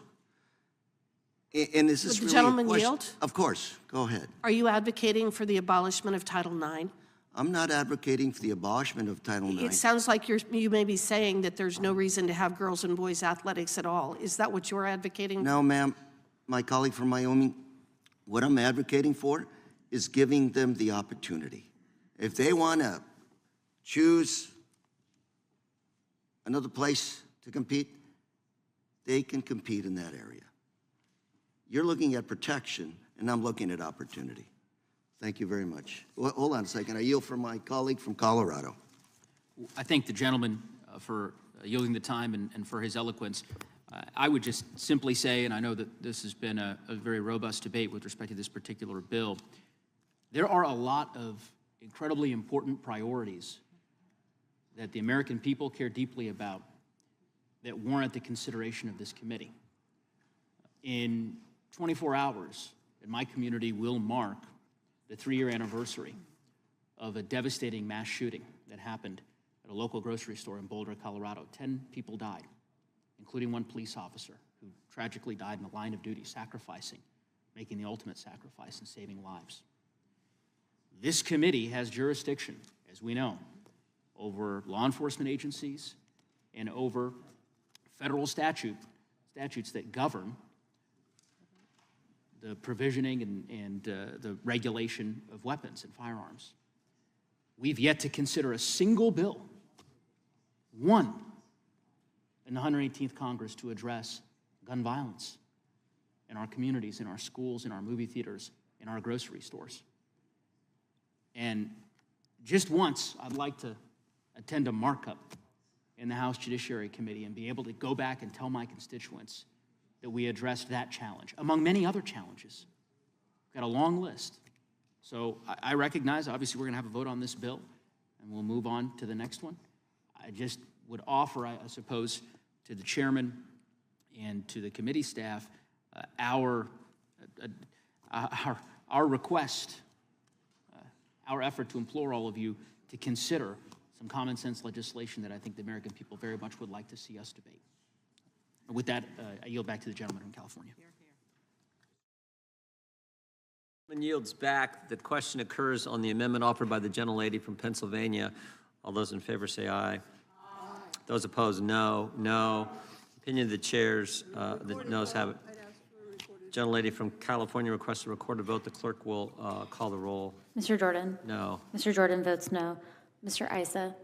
And is this Would the really gentleman a question? yield? Of course, go ahead. Are you advocating for the abolishment of Title IX? I'm not advocating for the abolishment of Title IX. It sounds like you may be saying that there's no reason to have girls and boys athletics at all. Is that what you're advocating? No, ma'am. My colleague from Wyoming, what I'm advocating for is giving them the opportunity. If they want to choose another place to compete, they can compete in that area. You're looking at protection, and I'm looking at opportunity. Thank you very much. Well, hold on a second. I yield for my colleague from Colorado. I thank the gentleman for yielding the time and for his eloquence. I would just simply say, and I know that this has been a very robust debate with respect to this particular bill, there are a lot of incredibly important priorities that the American people care deeply about that warrant the consideration of this committee. In 24 hours, in my community, will mark the 3-year anniversary of a devastating mass shooting that happened at a local grocery store in Boulder, Colorado. 10 people died, including one police officer who tragically died in the line of duty, sacrificing, making the ultimate sacrifice and saving lives. This committee has jurisdiction, as we know, over law enforcement agencies and over federal statutes that govern the provisioning and the regulation of weapons and firearms. We've yet to consider a single bill, one, in the 118th Congress to address gun violence in our communities, in our schools, in our movie theaters, in our grocery stores. And just once, I'd like to attend a markup in the House Judiciary Committee and be able to go back and tell my constituents that we addressed that challenge, among many other challenges. We've got a long list. So I recognize, obviously, we're going to have a vote on this bill, and we'll move on to the next one. I just would offer, I suppose, to the chairman and to the committee staff our request, our effort to implore all of you to consider some common sense legislation that I think the American people very much would like to see us debate. And with that, I yield back to the gentleman from California. Yields back. The question occurs on the amendment offered by the gentlelady from Pennsylvania. All those in favor say aye. Aye. Those opposed, no. No. Opinion of the chairs, the noes have it. Gentlelady from California requests to record a vote. The clerk will call the roll. Mr. Jordan? No. Mr. Jordan votes no. Mr. Issa?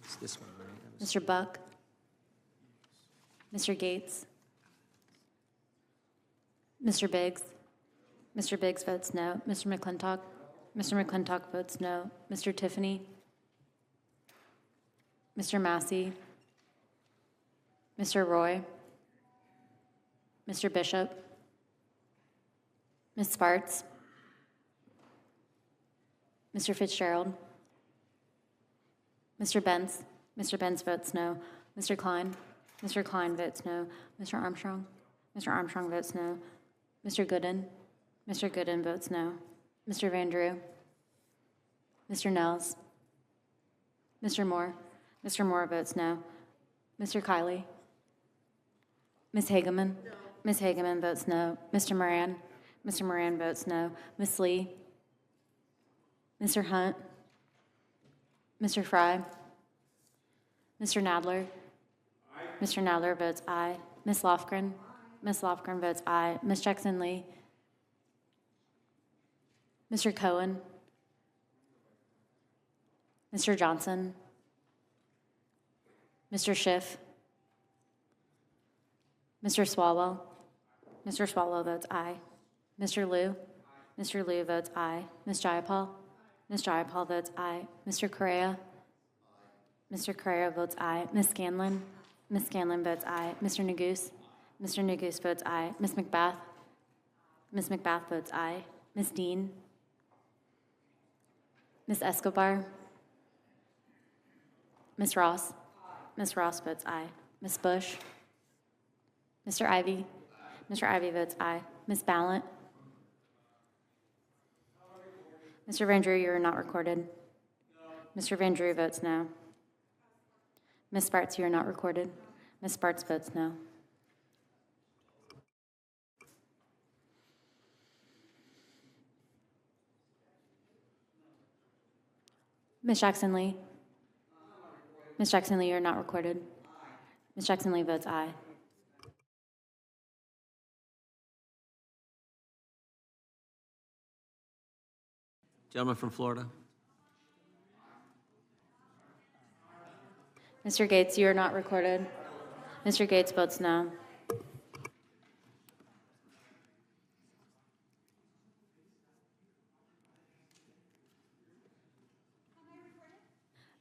It's this one, right? Mr. Buck? Mr. Gates? Mr. Biggs? Mr. Biggs votes no. Mr. McClintock? Mr. McClintock votes no. Mr. Tiffany? Mr. Massey? Mr. Roy? Mr. Bishop? Ms. Sparts? Mr. Fitzgerald? Mr. Benz? Mr. Benz votes no. Mr. Klein? Mr. Klein votes no. Mr. Armstrong? Mr. Armstrong votes no. Mr. Gooden? Mr. Gooden votes no. Mr. Van Drew? Mr. Nels? Mr. Moore? Mr. Moore votes no. Mr. Kiley? Ms. Hageman? No. Ms. Hageman votes no. Mr. Moran? Mr. Moran votes no. Ms. Lee? Mr. Hunt? Mr. Fry? Mr. Nadler? Mr. Nadler votes aye. Ms. Lofgren? Ms. Lofgren votes aye. Ms. Jackson Lee? Mr. Cohen? Mr. Johnson? Mr. Schiff? Mr. Swalwell? Mr. Swalwell votes aye. Mr. Liu? Mr. Liu votes aye. Ms. Jayapal? Ms. Jayapal votes aye. Mr. Correa? Mr. Correa votes aye. Ms. Scanlon? Ms. Scanlon votes aye. Mr. Neguse? Mr. Neguse votes aye. Ms. McBath? Ms. McBath votes aye. Ms. Dean? Ms. Escobar? Ms. Ross? Ms. Ross votes aye. Ms. Bush? Mr. Ivy? Mr. Ivy votes aye. Ms. Ballant? Mr. Van Drew, you are not recorded. Mr. Van Drew votes no. Ms. Sparts, you are not recorded. Ms. Sparts votes no. Ms. Jackson Lee? Ms. Jackson Lee, you are not recorded. Ms. Jackson Lee votes aye. Gentleman from Florida. Mr. Gates, you are not recorded. Mr. Gates votes no.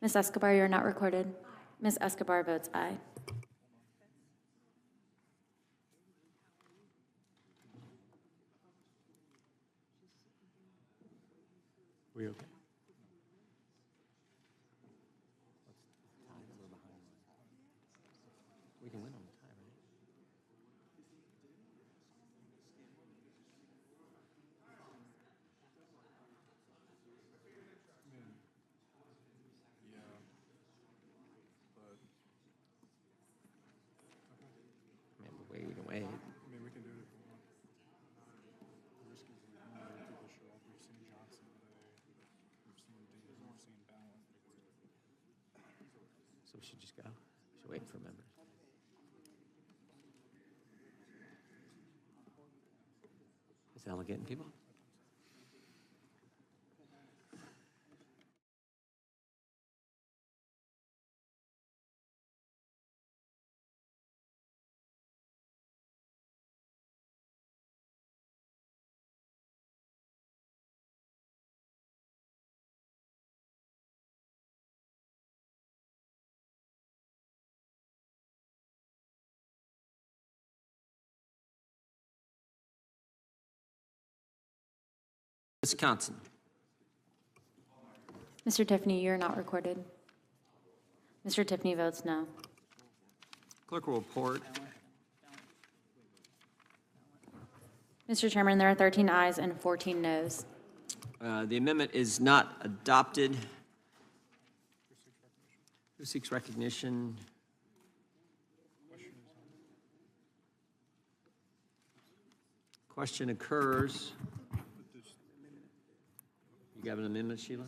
Ms. Escobar, you are not recorded. Ms. Escobar votes aye. We okay? We can win on the tie, right? Man, we're waiting away. I mean, we can do it if we want. The risk is more people show up. We've seen Johnson today. We've seen Davis. We've seen Ballant. So we should just go. We should wait for members. Is Ella getting people? Wisconsin. Mr. Tiffany, you're not recorded. Mr. Tiffany votes no. Clerk will report. Mr. Chairman, there are 13 ayes and 14 noes. The amendment is not adopted. Who seeks recognition? Question occurs. You have an amendment, Sheila?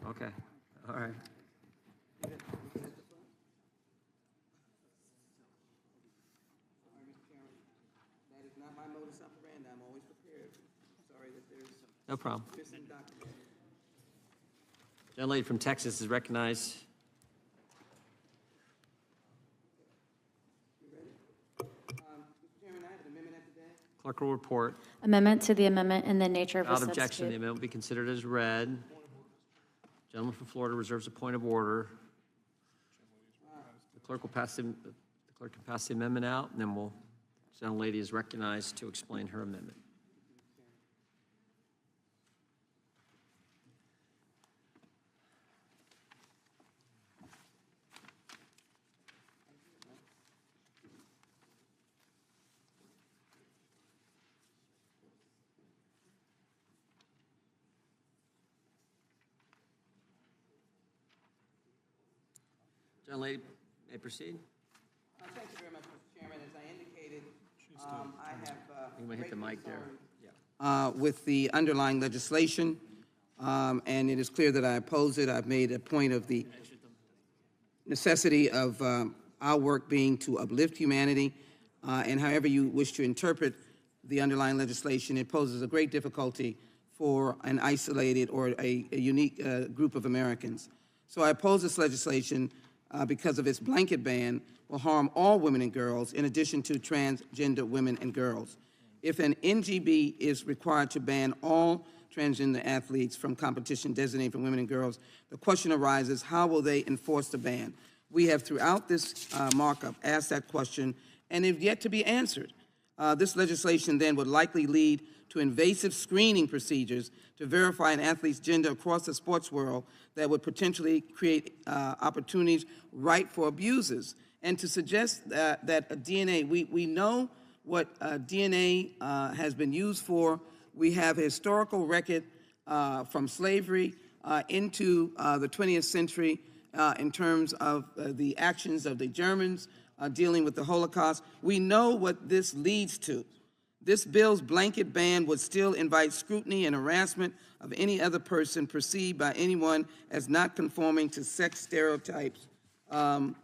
Okay, all right. That is not my modus operandi. I'm always prepared. Sorry that there's No problem. missing documents. Gentlelady from Texas is recognized. Clerk will report. Amendment to the amendment in the nature of a Without objection, the substitute. amendment will be considered as read. Gentleman from Florida reserves a point of order. The clerk can pass the amendment out, and then gentlelady is recognized to explain her amendment. Gentlelady may proceed. Thank you very much, Mr. Chairman. As I indicated, I have You want to hit the mic there? with the underlying legislation, and it is clear that I oppose it. I've made a point of the necessity of our work being to uplift humanity, and however you wish to interpret the underlying legislation, it poses a great difficulty for an isolated or a unique group of Americans. So I oppose this legislation because of its blanket ban will harm all women and girls in addition to transgender women and girls. If an NGB is required to ban all transgender athletes from competition designated for women and girls, the question arises, how will they enforce the ban? We have throughout this markup asked that question and have yet to be answered. This legislation then would likely lead to invasive screening procedures to verify an athlete's gender across the sports world that would potentially create opportunities ripe for abuses. And to suggest that DNA, we know what DNA has been used for. We have a historical record from slavery into the 20th century in terms of the actions of the Germans dealing with the Holocaust. We know what this leads to. This bill's blanket ban would still invite scrutiny and harassment of any other person perceived by anyone as not conforming to sex stereotypes. And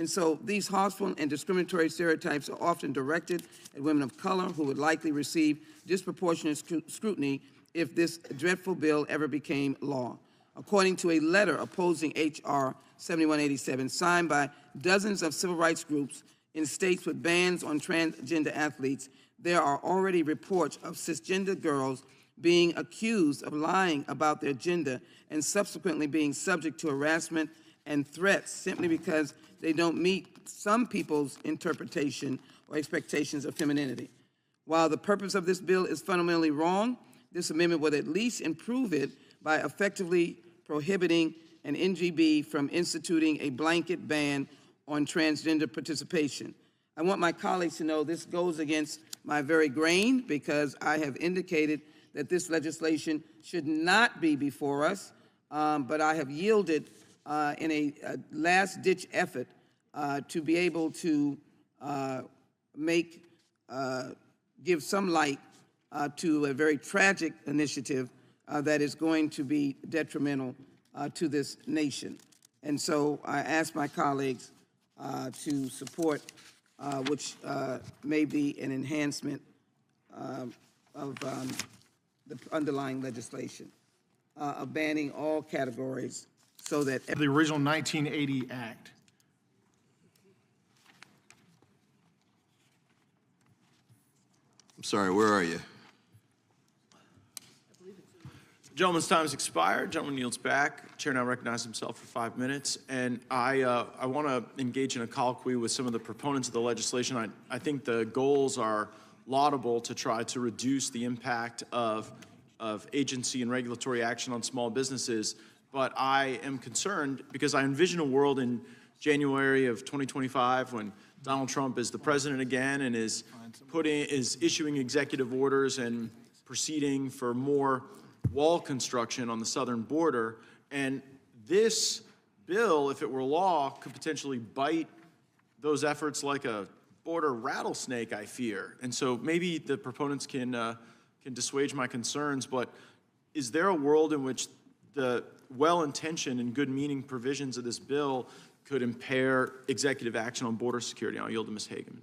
so these harmful and discriminatory stereotypes are often directed at women of color who would likely receive disproportionate scrutiny if this dreadful bill ever became law. According to a letter opposing H.R. 7187 signed by dozens of civil rights groups in states with bans on transgender athletes, there are already reports of cisgender girls being accused of lying about their gender and subsequently being subject to harassment and threats simply because they don't meet some people's interpretation or expectations of femininity. While the purpose of this bill is fundamentally wrong, this amendment would at least improve it by effectively prohibiting an NGB from instituting a blanket ban on transgender participation. I want my colleagues to know this goes against my very grain because I have indicated that this legislation should not be before us, but I have yielded in a last-ditch effort to be able to make give some light to a very tragic initiative that is going to be detrimental to this nation. And so I ask my colleagues to support, which may be an enhancement of the underlying legislation, of banning all categories so that the original 1980 Act. I'm sorry, where are you? The gentleman's time has expired. Gentleman yields back. Chair now recognizes himself for 5 minutes. And I want to engage in a colloquy with some of the proponents of the legislation. I think the goals are laudable to try to reduce the impact of agency and regulatory action on small businesses. But I am concerned because I envision a world in January of 2025 when Donald Trump is the president again and is issuing executive orders and proceeding for more wall construction on the southern border. And this bill, if it were law, could potentially bite those efforts like a border rattlesnake, I fear. And so maybe the proponents can dissuade my concerns, but is there a world in which the well-intentioned and good-meaning provisions of this bill could impair executive action on border security? I'll yield to Ms. Hageman.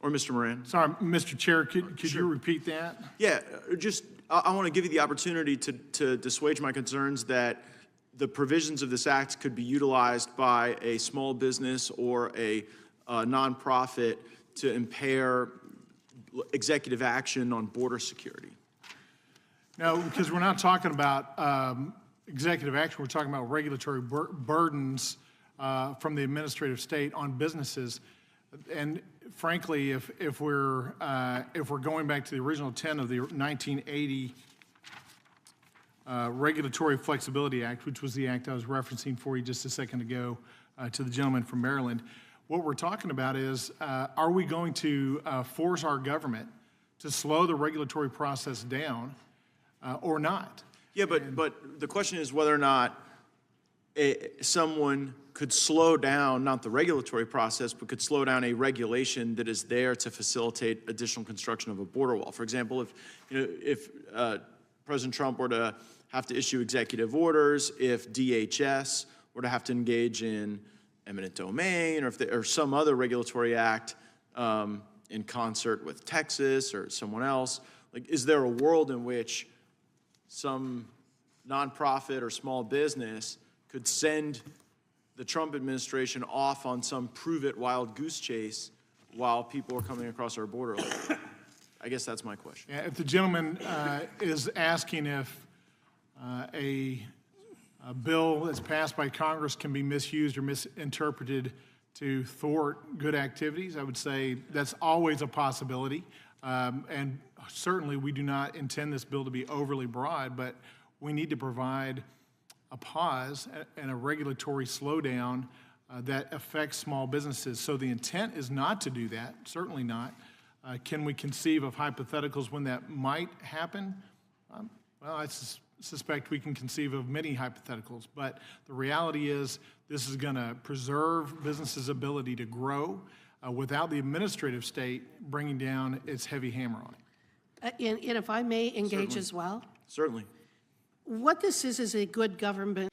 Or Mr. Moran. Sorry, Mr. Chair, could you repeat that? Yeah, I want to give you the opportunity to dissuade my concerns that the provisions of this act could be utilized by a small business or a nonprofit to impair executive action on border security. No, because we're not talking about executive action. We're talking about regulatory burdens from the administrative state on businesses. And frankly, if we're going back to the original intent of the 1980 Regulatory Flexibility Act, which was the act I was referencing for you just a second ago to the gentleman from Maryland, what we're talking about is, are we going to force our government to slow the regulatory process down or not? Yeah, but the question is whether or not someone could slow down, not the regulatory process, but could slow down a regulation that is there to facilitate additional construction of a border wall. For example, if President Trump were to have to issue executive orders, if DHS were to have to engage in eminent domain, or some other regulatory act in concert with Texas or someone else, like, is there a world in which some nonprofit or small business could send the Trump administration off on some prove-it wild goose chase while people are coming across our border? I guess that's my question. Yeah, if the gentleman is asking if a bill that's passed by Congress can be misused or misinterpreted to thwart good activities, I would say that's always a possibility. And certainly we do not intend this bill to be overly broad, but we need to provide a pause and a regulatory slowdown that affects small businesses. So the intent is not to do that, certainly not. Can we conceive of hypotheticals when that might happen? Well, I suspect we can conceive of many hypotheticals, but the reality is this is going to preserve businesses' ability to grow without the administrative state bringing down its heavy hammer on it. And if I may engage as well? Certainly. What this is a good government.